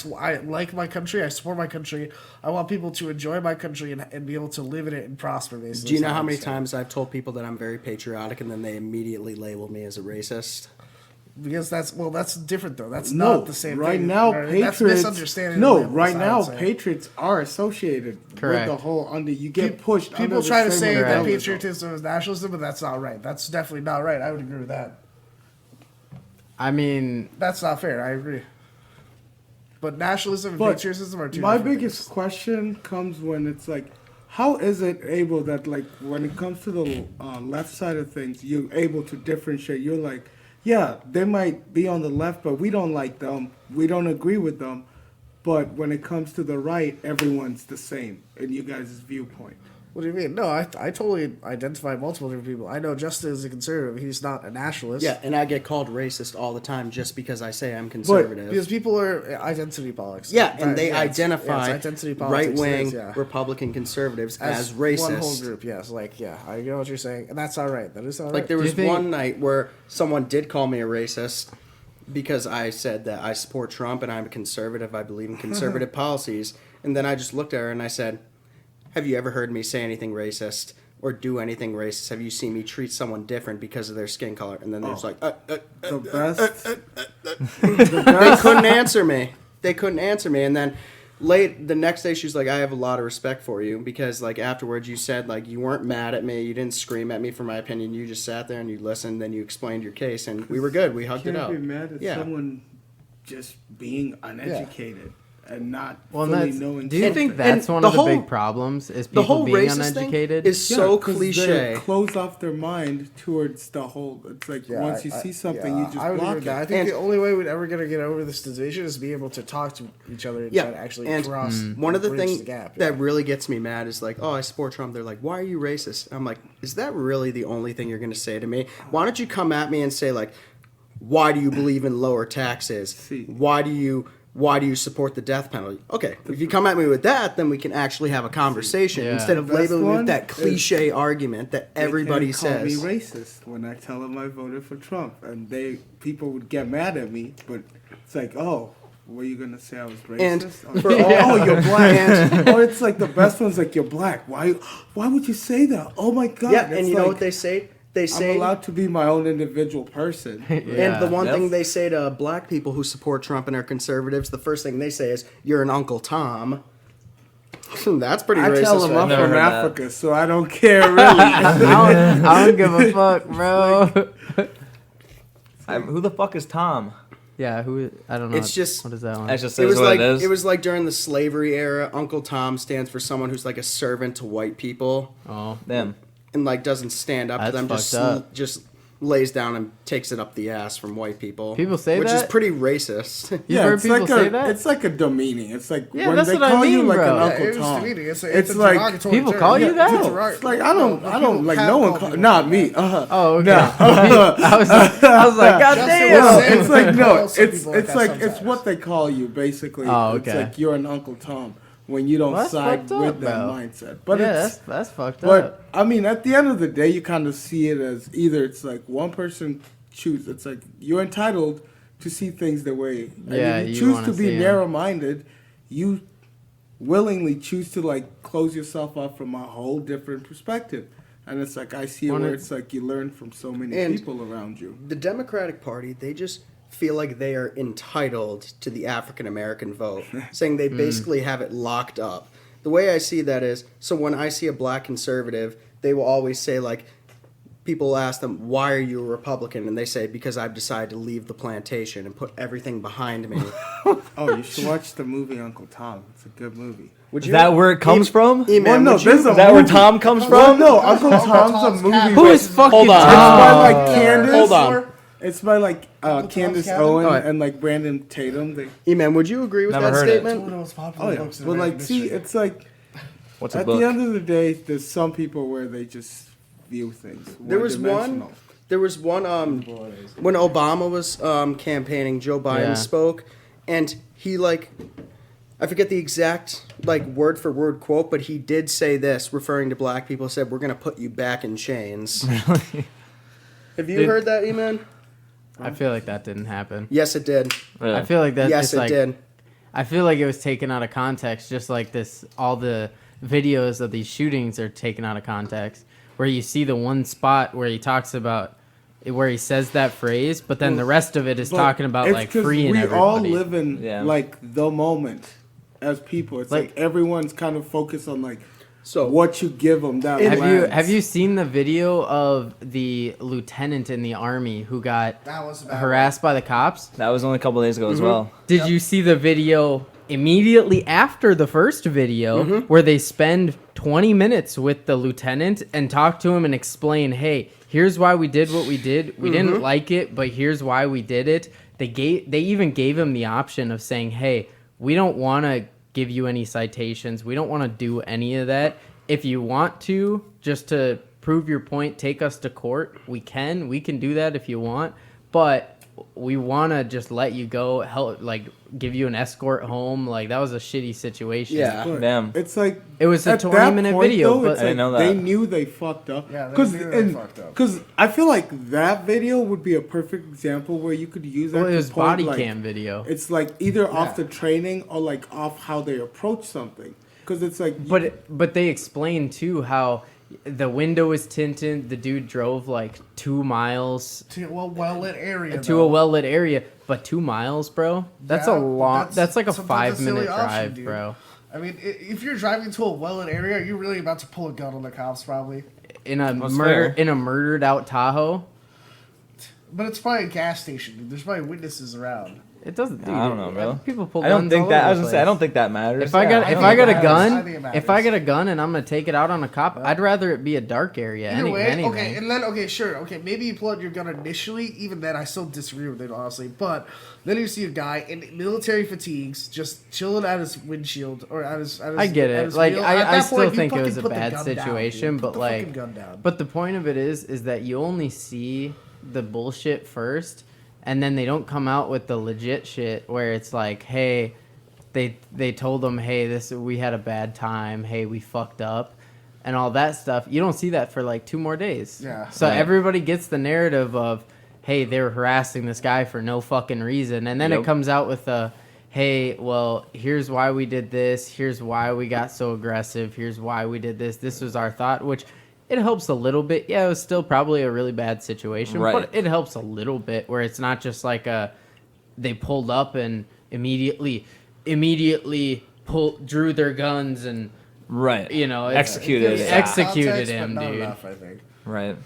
like my country. I support my country. I want people to enjoy my country and be able to live in it and prosper. Basically, Do you is know how I many understand. times I've told people that I'm very patriotic and then they immediately label me as a racist? Because that's different though. That's no, not the same right thing. now, That's patriots. misunderstanding. No, the labels, right I now, would say. patriots are associated Correct. with the whole under. You get pushed. People under the try to same say that umbrella. patriotism is nationalism, but that's not right. That's definitely not right. I would agree with that. I mean, That's not fair. I agree. But nationalism and But patriotism are two my different biggest things. question comes when it's like, how is it able that like when it comes to the left side of things, you're able to differentiate? You're like, yeah, they might be on the left, but we don't like them. We don't agree with them. But when it comes to the right, everyone's the same in you guys' viewpoint. What do you mean? No, I totally identify multiple different people. I know Justin is a conservative. He's not a nationalist. Yeah, and I get called racist all the time just because I say I'm conservative. Because people are identity politics. Yeah, and they Yeah, it's identify identity politics, right-wing it is, yeah. Republican conservatives as racist. One whole group, yes. Like, yeah, I know what you're saying. And that's all right. That is all right. Like there Do you was think- one night where someone did call me a racist because I said that I support Trump and I'm a conservative. I believe in conservative policies. And then I just looked at her and I said, "Have you ever heard me say anything racist or do anything racist? Have you seen me treat someone different because of their skin color?" And then they're just like, The best. they couldn't answer me. They couldn't answer me. And then the next day she's like, "I have a lot of respect for you because like afterwards you said like you weren't mad at me, you didn't scream at me for my opinion, you just sat there and you listened, then you explained your case and we were good. We hugged it Can't out." be mad at Yeah. someone just being uneducated and not well, fully that's, knowing. do you think something. that's And one the of the whole- big problems? Is The people whole being racist uneducated? thing is so 'cause cliche. They close off their mind towards the whole. It's like Yeah, once you see something, you just I would agree block with it. that. I think And- the only way we're ever going to get over this division is be able to talk to each other and Yeah, try to actually and cross one of the bridge things the gap. that really gets me mad is like, "Oh, I support Trump." They're like, "Why are you racist?" I'm like, "Is that really the only thing you're going to say to me? Why don't you come at me and say like, why do you believe in lower taxes? See. Why do you support the death penalty?" Okay, if you come at me with that, then we can actually have a conversation Yeah. instead of The best labeling me one with that is- cliche argument that everybody They can't says. call me racist when I tell them I voted for Trump, and people would get mad at me. But it's like, oh, were you gonna say I was racist? And Oh, for oh, all- you're black. Or it's like the best one's like, you're black. Why would you say that? Oh my god. Yeah, and It's you know like, what they say? They I'm say allowed to be my own individual person. And the one Yep. thing they say to black people who support Trump and are conservatives, the first thing they say is, "You're an Uncle Tom." That's pretty I racist. tell them right I'm there. Never from heard that. Africa, so I don't care really. I don't give a fuck, bro. Who the fuck is Tom? Yeah, who? I don't know. It's just- what is that one? That's just It says was what like it is. it was like during the slavery era. Uncle Tom stands for someone who's like a servant to white people Oh, Them. and like doesn't stand up to That's them. fucked up. Just lays down and takes it up the ass from white people. People say which that? is pretty racist. You've heard people say that? It's like a demeaning. It's like Yeah, when that's they what I call you mean, like bro. an Yeah, Uncle it is Tom. demeaning. It's It's a like derogatory people term. call you Yeah, that? it's a No, derog- it's like I don't people like have no one called call, people not that. me. oh, okay. No. I was like, God Justin damn. was saying- It's like no, Call some it's people like it's that like it's sometimes. what they call you basically. Oh, It's okay. like you're an Uncle Tom when you don't Well, that's side fucked up, with that bro. mindset. But Yeah, it's that's fucked but up. I mean, at the end of the day, you kind of see it as either it's like one person choose. It's like you're entitled to see things the way. And Yeah, if you you choose wanna to see be 'em. narrow-minded, you willingly choose to like close yourself off from a whole different perspective. And it's like I see it Wanna- where it's like you learn from so many And- people around you. The Democratic Party, they just feel like they are entitled to the African American vote, saying they basically have it locked up. The way I see that is, so when I see a black conservative, they will always say like, people ask them, why are you a Republican? And they say, because I've decided to leave the plantation and put everything behind me. Oh, you should watch the movie Uncle Tom. It's a good movie. Would Is that where it comes from? E-Man, Well, no, would you- there's a Is that where movie. Tom comes Well, from? no, Uncle Tom's a movie. Who is fucking Hold on. It's by Tom? like Candace. Hold on. It's by like Candace Cabin? Owen Oh, and like Brandon Tatum. They, E-Man, would you agree with Never that heard it. statement? One of the most popular oh yeah. books in Well, like, American see, history. it's like What's a at book? the end of the day, there's some people where they just view things. There was one. There was one. When Obama was campaigning, Joe Biden Yeah. spoke, and he like, I forget the exact like word for word quote, but he did say this, referring to black people. Said, "We're gonna put you back in chains." Really? Have you Did- heard that, E-Man? I feel like that didn't happen. Yes, it did. I feel like that's Yes, just it like did. I feel like it was taken out of context, just like this. All the videos of these shootings are taken out of context, where you see the one spot where he talks about, where he says that phrase, but then the rest of it is talking about like freeing we everybody. all live in Yeah. like the moment as people. It's like everyone's kind of focused on like So what you give them. That Have you seen the video of the lieutenant in the army who got That was a bad harassed by the cops? That was only a couple days ago as well. Did you see the video immediately after the first video where they spend 20 minutes with the lieutenant and talk to him and explain, hey, here's why we did what we did. We didn't like it, but here's why we did it. They even gave him the option of saying, hey, we don't want to give you any citations. We don't want to do any of that. If you want to, just to prove your point, take us to court. We can do that if you want, but we want to just let you go, help, like give you an escort home. Like that was a shitty situation. yeah, Damn. It's like It was a at that 20-minute point, video, though, but it's I didn't like know they that. knew they fucked up. Yeah, they knew they fucked up. Because I feel like that video would be a perfect example where you could use that. well, it to was point, body like, cam video. It's like either off Yeah. the training or like off how they approach something. Because it's like But they explained too how the window was tinted. The dude drove like 2 miles To a well-lit area. to though. a well-lit area, but 2 miles, bro. That's Yeah, a long. That's like a sometimes a silly 5-minute option, drive, dude. bro. I mean, if you're driving to a well-lit area, you're really about to pull a gun on the cops, probably. In a That's murder, fair. in a murdered out Tahoe. But it's probably a gas station, dude. There's probably witnesses around. It doesn't. Dude, I don't know, bro. People pull I don't guns think all that. over I was the gonna say I place. don't think that matters. If I got I if think I it got a matters. I gun, think it if I matters. get a gun and I'm gonna take it out on a cop, I'd rather it be a dark area. Either way, anything. okay, and then sure, maybe you pull out your gun initially. Even then, I still disagree with it honestly. But then you see a guy in military fatigues just chilling at his windshield or at his. I get at it. his Like wheel. At I that still point, you think it fucking was a put the bad gun down, situation, dude. Put but the like, fucking gun down. but the point of it is that you only see the bullshit first, and then they don't come out with the legit shit where it's like, hey, they told them, hey, we had a bad time, hey, we fucked up, and all that stuff. You don't see that for like 2 more days. Yeah. So Right. everybody gets the narrative of, hey, they were harassing this guy for no fucking reason, and then Yep. it comes out with a, hey, well, here's why we did this, here's why we got so aggressive, here's why we did this was our thought, which it helps a little bit. Yeah, it was still probably a really bad situation, Right. but it helps a little bit where it's not just like they pulled up and immediately drew their guns and, Right. you know, Executed Gives it. some executed context, him, but not dude. enough, I think. Right.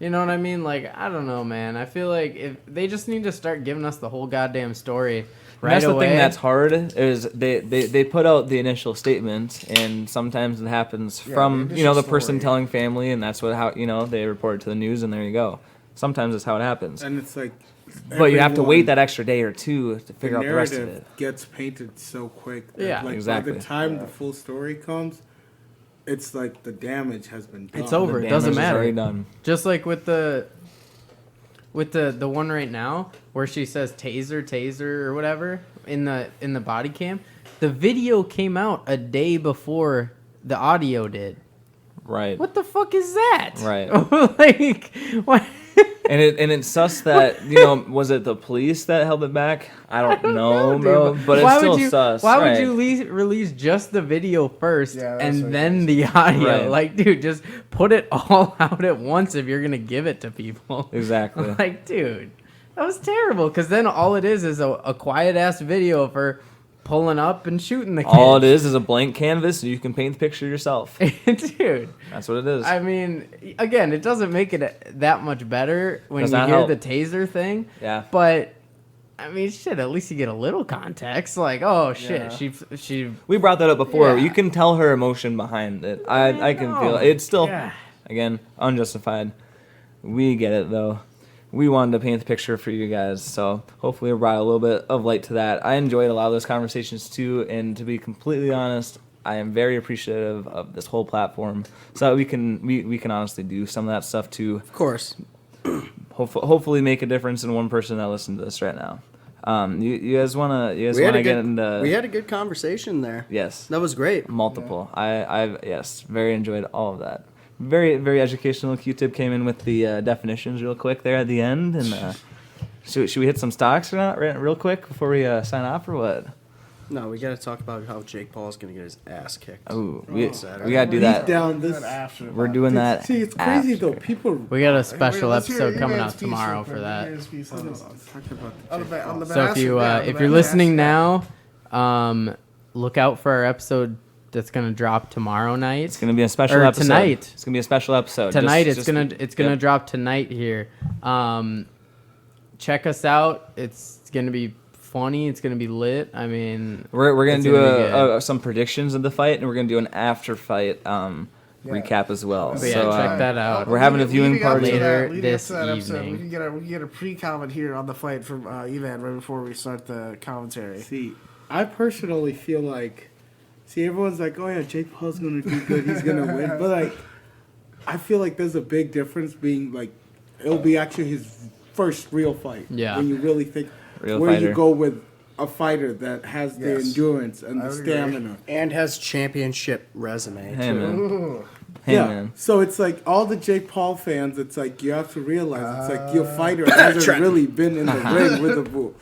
You know what I mean? Like, I don't know, man. I feel like if they just need to start giving us the whole goddamn story right That's the away. thing that's hard is they put out the initial statement, and sometimes it happens Yeah, from the the initial person story. telling family, and that's how they report it to the news, and there you go. Sometimes that's how it happens, and it's like. but you have to wait everyone- that extra day or two to figure out the rest of narrative it. gets painted so quick. That, Yeah. like, Exactly. By the time the full story comes, it's like the damage has been done. It's over. The It doesn't damage is matter. already done. Just like with the one right now where she says taser or whatever in the body cam. The video came out a day before the audio did. Right. What the fuck is that? Right. Like what? And it's sus that was it the police that held it back? I don't know, dude, bro. But why it's still would you, sus. Why right. would you release just the video first Yeah, that's and what then it the audio? Right. Like, dude, just put it all out at once if you're gonna give it to people. Exactly. Like, dude, that was terrible. Because then all it is a quiet ass video of her pulling up and shooting the kid. All it is a blank canvas, and you can paint the picture yourself. Dude. That's what it is. I mean, again, it doesn't make it that much better when Does you not hear help. the taser thing. Yeah. But I mean, shit. At least you get a little context. Like, oh shit, she. We brought that up before. Yeah. You can tell her emotion behind it. I can feel it. It's still, Yeah. again, unjustified. We get it, though. We wanted to paint the picture for you guys, so hopefully we brought a little bit of light to that. I enjoyed a lot of those conversations, too, and to be completely honest, I am very appreciative of this whole platform so that we can honestly do some of that stuff, too. Of course. Hopefully make a difference in one person that listens to this right now. You guys wanna get into? We had a good conversation there. Yes. That was great. Multiple. I've very enjoyed all of that. Very, very educational. Q-Tip came in with the definitions real quick there at the end, and should we hit some stocks or not, real quick before we sign off, or what? No, we got to talk about how Jake Paul's going to get his ass kicked. Oh, we Saturday. gotta do Deep that. down this. We're doing that. See, it's crazy after. though. People. We got a special Let's hear episode coming E-Man's out piece tomorrow real quick. for that. E-Man's piece on this. Talking about the On the Jake ba- on the Paul. So if you're listening now, look out for our episode that's gonna drop tomorrow night. It's gonna be a special Or episode. tonight. It's gonna be a special episode. Tonight Just- it's gonna yep. drop tonight here. Check us out. It's gonna be funny. It's gonna be lit. I mean, We're gonna it's do gonna be some predictions of the fight, and we're gonna do an after fight recap as well. But yeah, So check that out. we're having a viewing party later Leading this up to that episode, evening. we can get a pre-comment here on the fight from Evan right before we start the commentary. See, I personally feel like, everyone's like, oh yeah, Jake Paul's gonna do good, he's gonna win, but like, I feel like there's a big difference being like, it'll be actually his first real fight. Yeah. When you really think, Real where fighter. you go with a fighter that has the Yes. endurance and I the would agree. stamina. And has championship resume, Hey too. man. Hey Yeah. man. So it's like all the Jake Paul fans, it's like you have to realize it's like your fighter hasn't really been in the ring with the bull.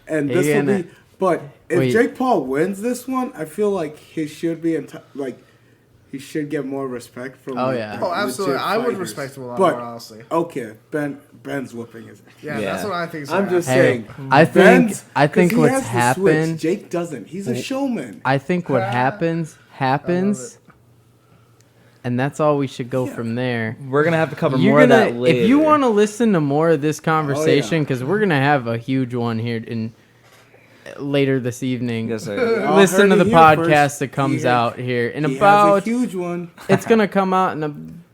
And this will Again, be, but if wait. Jake Paul wins this one, I feel like he should be he should get more respect from. Oh, like, yeah. the Oh, absolutely. legit I would fighters. respect him a lot But- more, honestly. Okay, Ben's whooping his. Yeah, Yeah. that's what I think. I'm just Hey, saying. I think Ben's- 'cause he what's has the switch. happened. Jake doesn't. He's a showman. I think what happens, and that's all we should go from there. We're gonna have to cover You're more gonna, of that later. if you want to listen to more of this Oh, conversation, because we're gonna have a huge one here in later this evening. Yes, sir. Y'all Listen to heard the it here podcast first. that comes He has- out here in He has about. a huge one. It's gonna come out in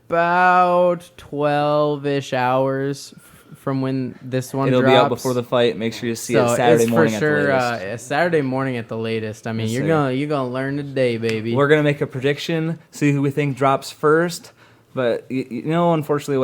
about 12-ish hours from when this one It'll drops. be out before the fight. Make sure you see So it Saturday it's morning for sure at the latest. a Saturday morning at the latest. I mean, Yes, you're sir. gonna learn today, baby. We're gonna make a prediction, see who we think drops first. But you know, unfortunately,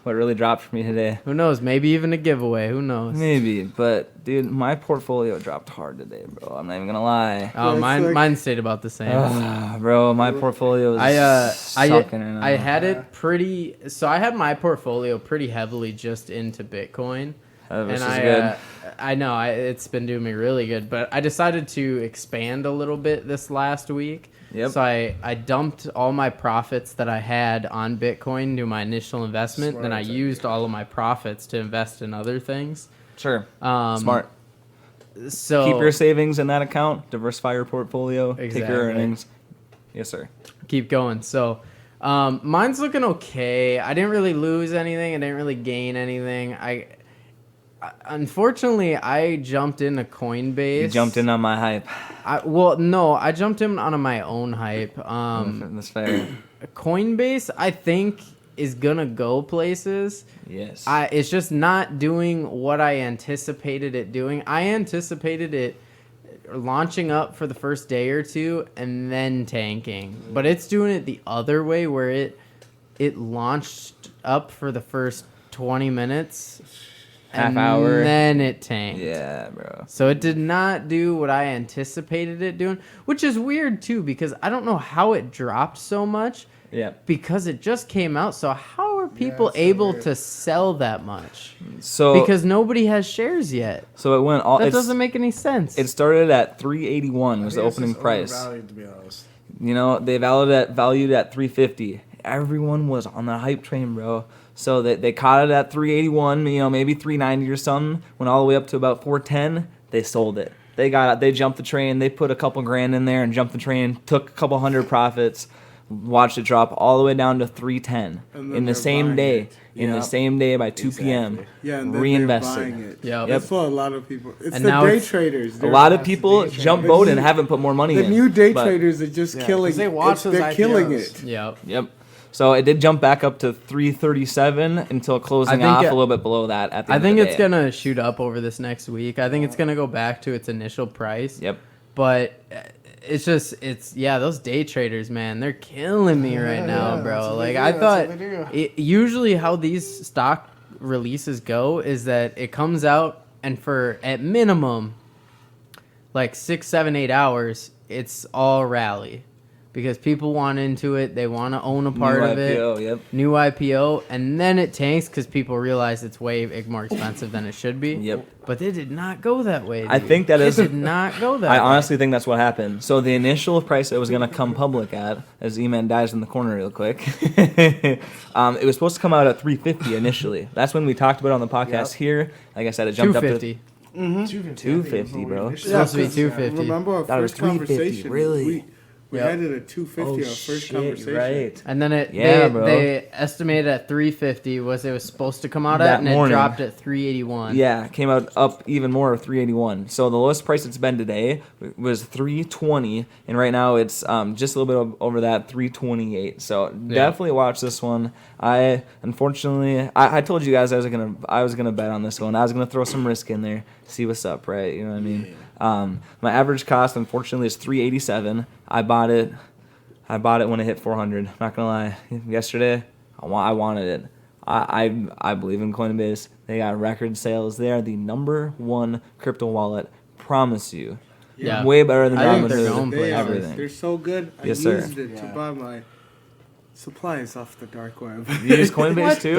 what really dropped for me today, Who knows? Maybe even a giveaway. Who knows? maybe. But dude, my portfolio dropped hard today, bro. I'm not even gonna lie. Oh, It's mine like- stayed about the same. Bro, my portfolio is I sucking right now. I had it pretty. So I had my portfolio pretty heavily just into Bitcoin, Which and is good. I know it's been doing me really good. But I decided to expand a little bit this last week. Yep. So I dumped all my profits that I had on Bitcoin to my initial investment. Then I used all of my profits to invest in other things. Sure. Um, Smart. So Keep your savings in that account. Diversify your portfolio. Take Exactly. your earnings. Yes, sir. keep going. So mine's looking okay. I didn't really lose anything. I didn't really gain anything. Unfortunately, I jumped into Coinbase. You jumped in on my hype. I jumped in on my own hype. That's fair. Coinbase, I think, is gonna go places. Yes. It's just not doing what I anticipated it doing. I anticipated it launching up for the first day or two and then tanking, but it's doing it the other way, where it launched up for the first 20 minutes, Half and hour. then it tanked. Yeah, bro. So it did not do what I anticipated it doing, which is weird too, because I don't know how it dropped so much. Yeah. Because it just came out. So how are people it's so able weird. to sell that much? So Because nobody has shares yet. it went all. That doesn't make any sense. It started at 381 was the opening price. Overvalued, to be honest. You know, they valued at 350. Everyone was on the hype train, bro. So they caught it at 381, you know, maybe 390 or something. Went all the way up to about 410. They sold it. They jumped the train. They put a couple grand in there and jumped the train. Took a couple hundred profits. Watched it drop all the way down to 310 in the same day. The same day by 2 p.m. Yeah, and then reinvested. they're buying it. Yep. That's what a lot of people. It's And the now day it's- traders. A lot of people jump boat and new- haven't put more money The in. new day but- traders are just killing. they watch those They're killing IPOs. it. Yep. Yep. So it did jump back up to 337 until closing think off it- a little bit below that at the I end think of the it's day. gonna shoot up over this next week. I think it's gonna go back to its initial price. Yep. But it's those day traders, man, they're killing me right now, yeah, bro. that's what Like they do, I that's thought, what they do. usually how these stock releases go is that it comes out and for at minimum, like 6, 7, 8 hours, it's all rally. Because people want into it, they want to own a part of IPO, it. yep. New IPO, and then it tanks because people realize it's way more expensive than it should be. Yep. But it did not go that way. I dude. think that is- It did not go that I way. honestly think that's what happened. So the initial price it was going to come public at, as E-Man dies in the corner real quick, it was supposed to come out at 350 initially. That's when we talked about it on the podcast here. Like I said, it jumped up to 250. 250, bro. It's supposed to be 250. Remember our That was first 350, conversation? really? We Yep. had it at 250. Our first conversation. right. And then Yeah, bro. they estimated at 350 it was supposed to come out That at, and morning. it dropped at 381. Yeah, it came out up even more of 381. So the lowest price it's been today was 320, and right now it's just a little bit over that 328. So definitely watch this one. I told you guys I was gonna bet on this one. I was gonna throw some risk in there, see what's up, right? You know what I mean? My average cost, unfortunately, is 387. I bought it when it hit 400. Not gonna lie. Yesterday, I wanted it. I believe in Coinbase. They got record sales. They are the #1 crypto wallet. Promise you. Yeah. Way better than I think Robinhood. they're going They are. everything. They're so good. Yes, I sir. used it to buy my supplies off the dark web. You use Coinbase too?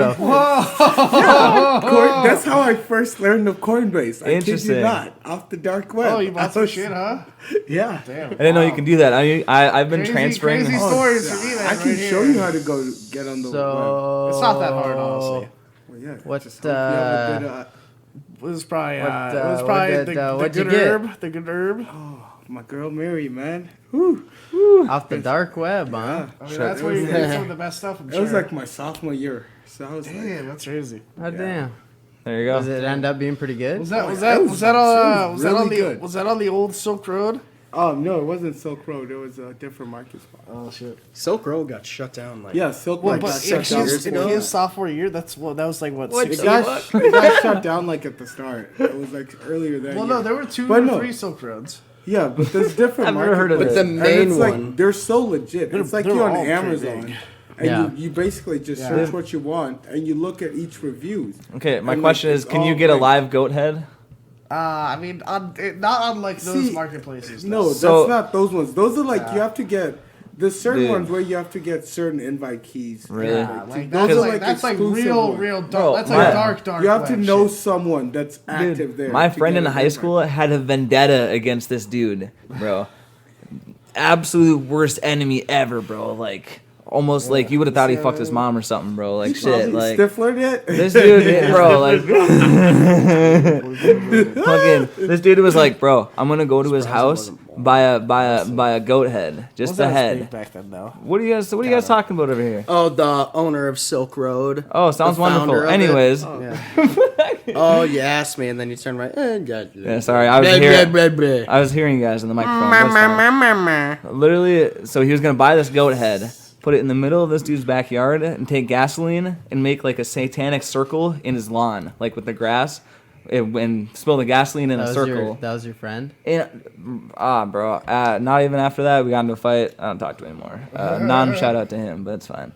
That's how I first learned of Coinbase. I kid Interesting. you not. Off the dark web. Oh, you bought some shit, huh? Yeah. Damn. I didn't know you can do that. I've been transferring. Crazy stories for me, man. I can right show here. you how to go get on the web. So It's not that hard, honestly. Well, yeah. What, just hope you have a good, It was probably, what did- the what'd you good get? herb. The good herb. my girl Mary, man. Whew. off the dark web, huh? I mean, that's where you get some of the best stuff. I'm It was sure. like my sophomore year. So I was like, Damn, that's crazy. Oh, damn. There you go. Does it end up being pretty good? Was that it was really good. was that on the old Silk Road? oh, no, it wasn't Silk Road. It was a different market spot. Oh shit. Silk Road got shut down. Like, Yeah, Silk Well, Road but got in shut down. his sophomore year, that was like what? What? Six It got shut down like at the start. It was like earlier that Well, year. no, there were two But or no. three Silk Roads. Yeah, but there's different I've never heard of marketplaces. it. But the And it's main like, one- they're so legit. It's like they're you're on all pretty Amazon. big. And Yeah. you basically just search what you want and you look at each reviews. Okay, my And, question like, is, it's can you all get a great. live goat head? I mean, not on like those See, marketplaces. No, So- that's not those ones. Those are like you have to get. There's certain Dude. ones where you have to get certain invite keys. Really? Yeah, like Those that's are like like that's like exclusive real, ones. real dark. Bro, That's my- like dark. You have to web know shit. someone that's active there. My to friend get in an high invite. school had a vendetta against this dude, bro. Absolute worst enemy ever, bro. Like, almost like you would have thought he fucked his mom or something, bro. Like, shit, like. Stifler yet? This dude, bro, like, fucking, this dude was like, bro, I'm gonna go to his house, buy a goat head, just the head. back then, though. What are you guys talking about over here? Oh, the owner of Silk Road. Oh, sounds The founder wonderful. of it. Anyways, Oh, you asked me, and then you turn right. yeah, sorry, I was hearing you guys in the microphone. That's fine. Literally, so he was gonna buy this goat head, put it in the middle of this dude's backyard, and take gasoline and make like a satanic circle in his lawn, like with the grass, and spill the gasoline in a circle. That was your friend? And, bro, not even after that, we got into a fight. I don't talk to him anymore. Non-shout out to him, but it's fine.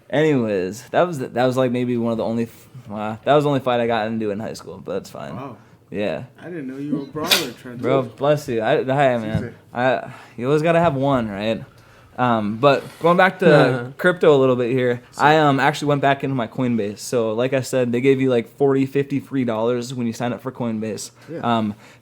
Anyways, that was like maybe one of the only, that was the only fight I got into in high school, but that's fine. Wow. Yeah. I didn't know you were a brawler, Trent. Bro, bless you. Hi, man. You always got to have one, right? But going back to crypto a little bit here, I actually went back into my Coinbase. So like I said, they gave you like 40, 50 free dollars when you sign up for Coinbase.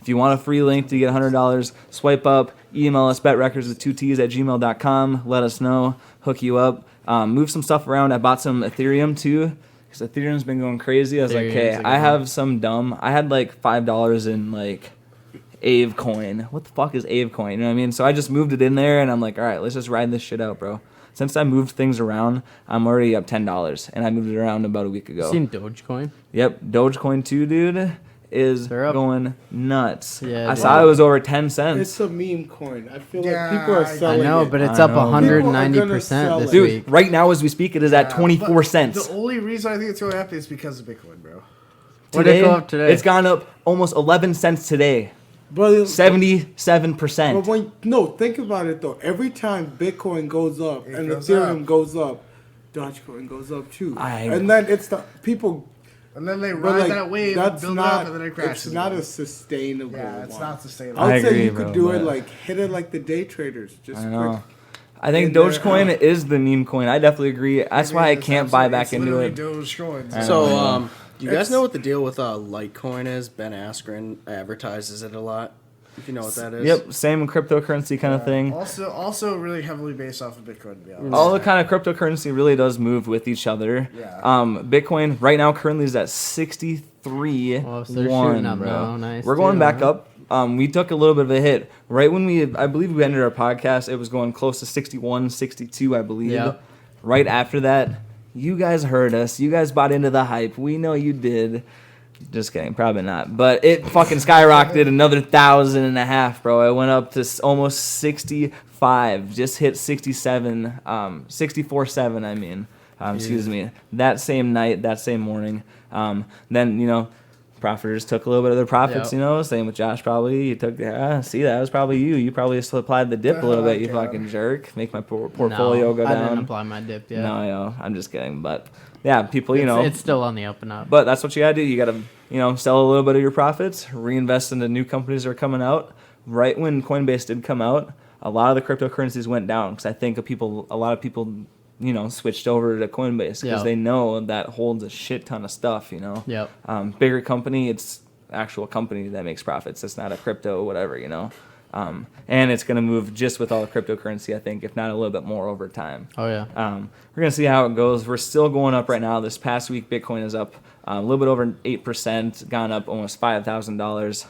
If you want a free link to get $100, swipe up, email us BETTRecords with 2Ts@gmail.com. Let us know, hook you up, move some stuff around. I bought some Ethereum too, because Ethereum's been going crazy. I was like, hey, I have some dumb. I had like $5 in like AveCoin. What the fuck is AveCoin? You know what I mean? So I just moved it in there, and I'm like, all right, let's just ride this shit out, bro. Since I moved things around, I'm already up $10, and I moved it around about a week ago. Seen Dogecoin? Yep, Dogecoin too, dude, is They're up. going nuts. Yeah, I dude. saw it was over 10 cents. It's a meme coin. I feel Yeah, like people are I selling I know, it. but it's I up know. 190% People are this gonna week. Dude, right now as we speak, it is at 24 But cents. The only reason I think it's going to happen is because of Bitcoin, bro. What did it go up today? It's gone up almost 11 cents today. But 77%. But think about it though. Every time Bitcoin goes up It and goes Ethereum up. goes up, Dogecoin goes up too. I- And then it's the people. And then they But ride like, that wave, that's build not. it up, and then it crashes. It's not again. a sustainable. Yeah, it's one. not sustainable. I would I say agree, you bro, could do it but- like hit it like the day traders. Just I know. quick. I think in there, Dogecoin is the meme coin. I definitely agree. That's why I It's can't buy absolutely- back into it's it. literally Dogecoin. So, do you guys It's- know what the deal with Litecoin is? Ben Askren advertises it a lot. If you know what that is. Yep, same cryptocurrency kind of thing. Also really heavily based off of Bitcoin, to be honest. All the kind of cryptocurrency really does move with each other. Yeah. Bitcoin right now currently is at 63. Oh, so they're shooting up bro. now. Nice, We're going too, back huh? up. We took a little bit of a hit right when I believe we ended our podcast. It was going close to 61, 62, I believe. Yep. Right after that, you guys heard us. You guys bought into the hype. We know you did. Just kidding, probably not. But it fucking skyrocketed another 1,500, bro. It went up to almost 65. Just hit 67, 64.7. I mean, excuse me. That same night, that same morning. Then profiters took a little bit of their profits. Yep. Same with Josh. Probably you took. See, that was probably you. You probably supplied the dip a little bit. You God. fucking jerk. Make my portfolio go I down. didn't apply my dip yet. No, I'm just kidding. But yeah, people, It's still on the up and up. but that's what you gotta do. You gotta, sell a little bit of your profits, reinvest into new companies that are coming out. Right when Coinbase did come out, a lot of the cryptocurrencies went down because I think a lot of people, switched over to Coinbase because Yeah. they know that holds a shit ton of stuff. Yep. Bigger company, it's actual company that makes profits. It's not a crypto, whatever. And it's gonna move just with all the cryptocurrency. I think, if not a little bit more over time. Oh, yeah. We're going to see how it goes. We're still going up right now. This past week, Bitcoin is up a little bit over 8%, gone up almost $5,000.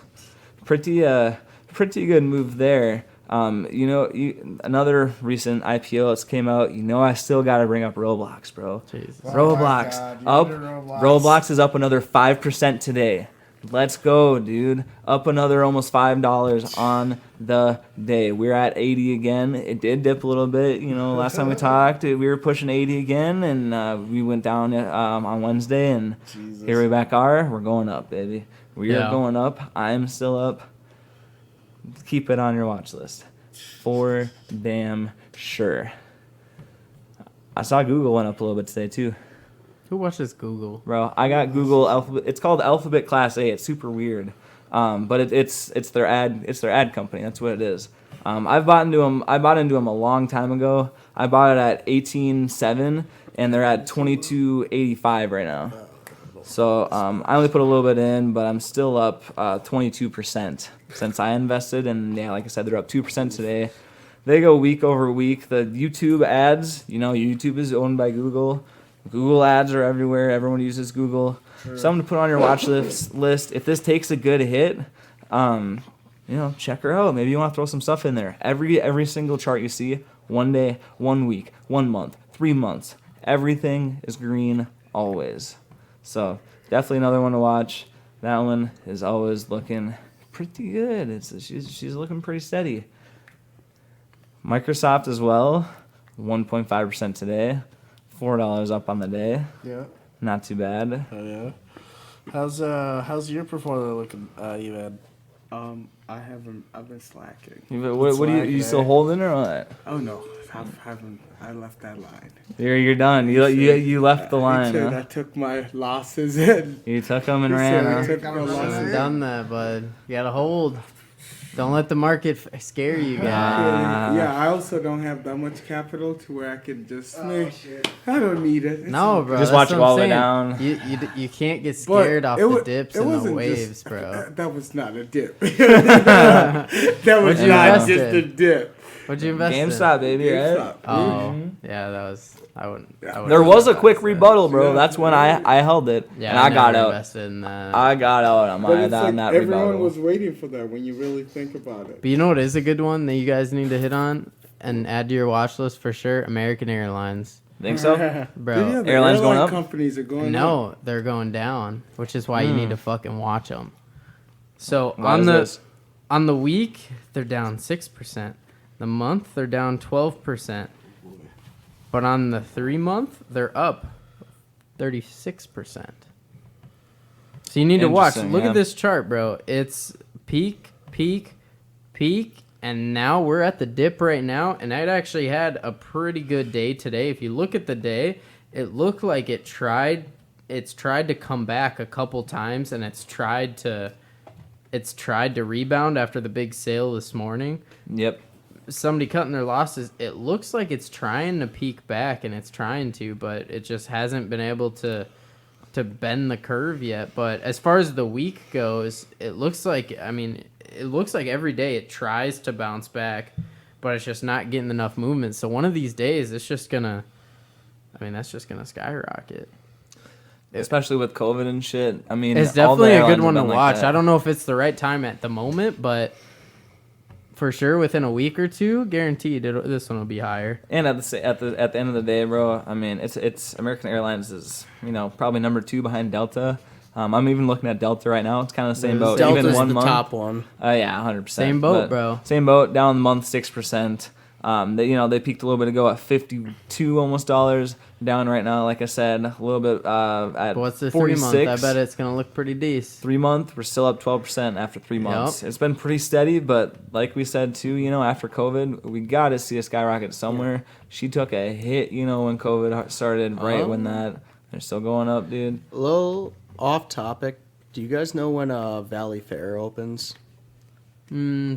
Pretty good move there. Another recent IPO that's came out, I still got to bring up Roblox, bro. Jesus. Oh my Roblox God, you up. did Roblox. Roblox is up another 5% today. Let's go, dude. Up another almost $5 on the day. We're at 80 again. It did dip a little bit. Last time we talked, we were pushing 80 again, and we went down on Wednesday, and here we back are. We're going up, baby. We are going up. I'm still up. Keep it on your watch list. For damn sure. I saw Google went up a little bit today, too. Who watches Google? Bro, I got Google Alphabet. It's called Alphabet Class A. It's super weird, but it's their ad company. That's what it is. I bought into them a long time ago. I bought it at 18.7, and they're at 22.85 right now. So I only put a little bit in, but I'm still up 22% since I invested. And yeah, like I said, they're up 2% today. They go week over week. The YouTube ads, YouTube is owned by Google. Google ads are everywhere. Everyone uses Google. Sure. Something to put on your watch list. If this takes a good hit, check her out. Maybe you want to throw some stuff in there. Every single chart you see, 1 day, 1 week, 1 month, 3 months, everything is green always. So definitely another one to watch. That one is always looking pretty good. She's looking pretty steady. Microsoft as well, 1.5% today. $4 up on the day. Yeah. Not too bad. Oh yeah. How's your portfolio looking, Evan? I've been slacking. What are you still holding or what? Oh no, I left that line. You're done. You left the line. I took my losses in. You took them and I ran. Huh? took my losses in. Done that, bud. You gotta hold. Don't let the market scare you guys. Yeah, I also don't have that much capital to where I can just. I don't need it. It's No, bro. Just that's watch it what I'm all the way saying. down. You can't get But scared off it the wa- dips it and the wasn't waves, just- bro. That was not a dip. That was What'd you not invest just in? a dip. What'd you invest in? GameStop, baby, right? GameStop. Oh, Yeah, that was. I wouldn't. There was a quick rebuttal, bro. That's when I held it, Yeah, and I got never out. invested in that. I got out on But it's on like that everyone rebuttal. was waiting for that when you really think about it. But you know what is a good one that you guys need to hit on and add to your watch list for sure? American Airlines. Think so? Bro. Yeah, the Airlines going airline up? companies are going up. No, they're going down, which is why you need to fucking watch them. So Why on is the this? on the week they're down 6%. The month they're down 12%. But on the 3 month they're up 36%. So you need to watch. Interesting, Look yeah. at this chart, bro. It's peak, peak, peak, and now we're at the dip right now. And it actually had a pretty good day today. If you look at the day, it looked like it's tried to come back a couple times, and it's tried to rebound after the big sale this morning. Yep. Somebody cutting their losses. It looks like it's trying to peak back, and it's trying to, but it just hasn't been able to bend the curve yet. But as far as the week goes, it looks like every day it tries to bounce back, but it's just not getting enough movement. So one of these days, that's just gonna skyrocket. Especially with COVID and shit. I mean, It's all the definitely a good airlines one to have been watch. like that. I don't know if it's the right time at the moment, but for sure within a week or two, guaranteed this one will be higher. And at the end of the day, bro, I mean, it's American Airlines is probably number 2 behind Delta. I'm even looking at Delta right now. It's kind of the same boat. Delta's Even 1 the month. top one. Yeah, 100%. Same boat, But bro. Same boat. Down the month 6%. They peaked a little bit ago at $52 almost dollars. Down right now, like I said, a little bit at But what's the 46. 3 month? I bet it's gonna look pretty decent. 3 month, we're still up 12% after 3 months. It's been pretty steady, but like we said too, after COVID, we got to see a skyrocket somewhere. She took a hit, when COVID started, right when that. They're still going up, dude. A little off topic. Do you guys know when Valley Fair opens? Soon.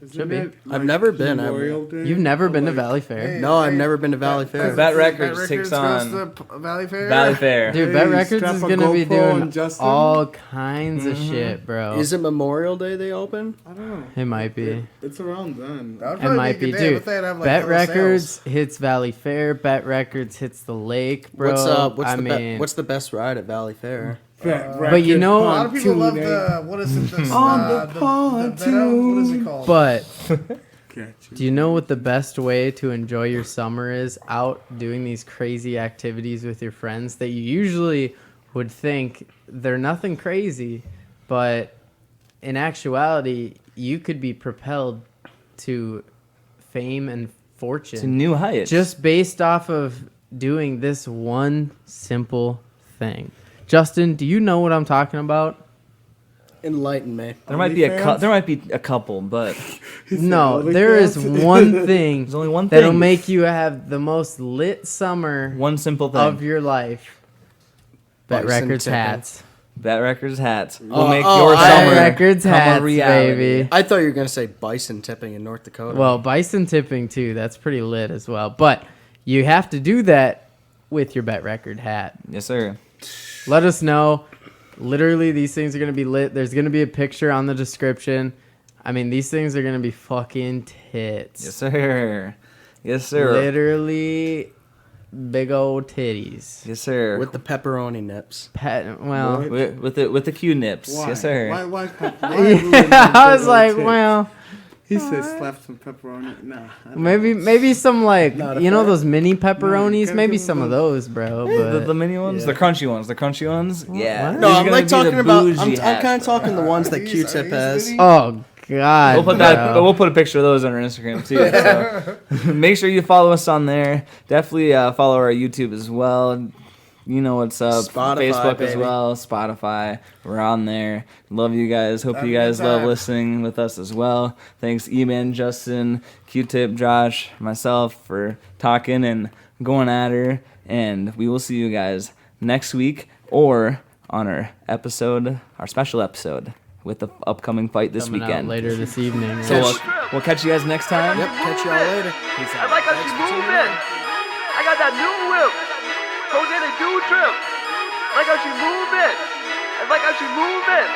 Isn't Should be. it, I've never been. Memorial Day? You've never Or, been to like, Valley Fair? No, I've never been to Valley Fair. BETT Records takes on goes to Valley Fair. Valley Fair. Dude, Hey, BETT Records strap is a gonna be GoPro on doing Justin. all kinds of shit, bro. Is it Memorial Day they open? I don't know. It might be. It's around then. That would It probably might be be, a good day. I dude. bet they'd have, like, BETT hella Records sales. hits Valley Fair. BETT Records hits the lake, bro. What's the best ride at Valley Fair? But you know- A lot of people love the what is it? This, On the the pontoon. what is it called? But Gotcha. do you know what the best way to enjoy your summer is? Out doing these crazy activities with your friends that you usually would think they're nothing crazy, but in actuality, you could be propelled to fame and fortune. To new heights. Just based off of doing this one simple thing. Justin, do you know what I'm talking about? Enlighten me. there might be OnlyFans? a couple, but No, OnlyFans? there is one thing there's only one that'll thing. make you have the most lit summer One simple thing. of your life. BETT Bison Records tipping. hats. BETT Records hats will Oh, make oh, your I- summer BETT Records come hats, a reality. baby. I thought you were gonna say bison tipping in North Dakota. Well, bison tipping too. That's pretty lit as well. But you have to do that with your BETT Record hat. Yes, sir. Let us know. Literally, these things are going to be lit. There's going to be a picture on the description. I mean, these things are going to be fucking tits. Yes, sir. Yes, sir. Literally big old titties. Yes, sir. with the pepperoni nips. Well, What? with the Q nips. Why? Yes, sir. Why I was like, well, He said slap some pepperoni. Nah. I don't maybe some like, Not a you know fan. those mini pepperonis? gotta maybe give 'em some of those, bro. The But mini ones, Yeah. the crunchy ones, Yeah. What? No, These are I'm gonna like be the talking about. bougie I'm hats, kind of bro. talking the ones that Are these- Q-Tip are these has. mini? oh god, We'll put that. bro. We'll put a picture of those on our Instagram too. So make sure you follow us on there. Definitely follow our YouTube as well. You know what's up. Spotify, Facebook as baby. well. Spotify. We're on there. Love you guys. Hope Have you a good guys love time. listening with us as well. Thanks, E-Man, Justin, Q-Tip, Josh, myself for talking and going at her. And we will see you guys next week or on our special episode with the upcoming fight this Coming out weekend. later this evening. So we'll catch you guys next time. Yep, catch y'all later. Peace I out. like how she moving. I got that new whip. Jose the dude trip. I like how she moving. I like how she moving.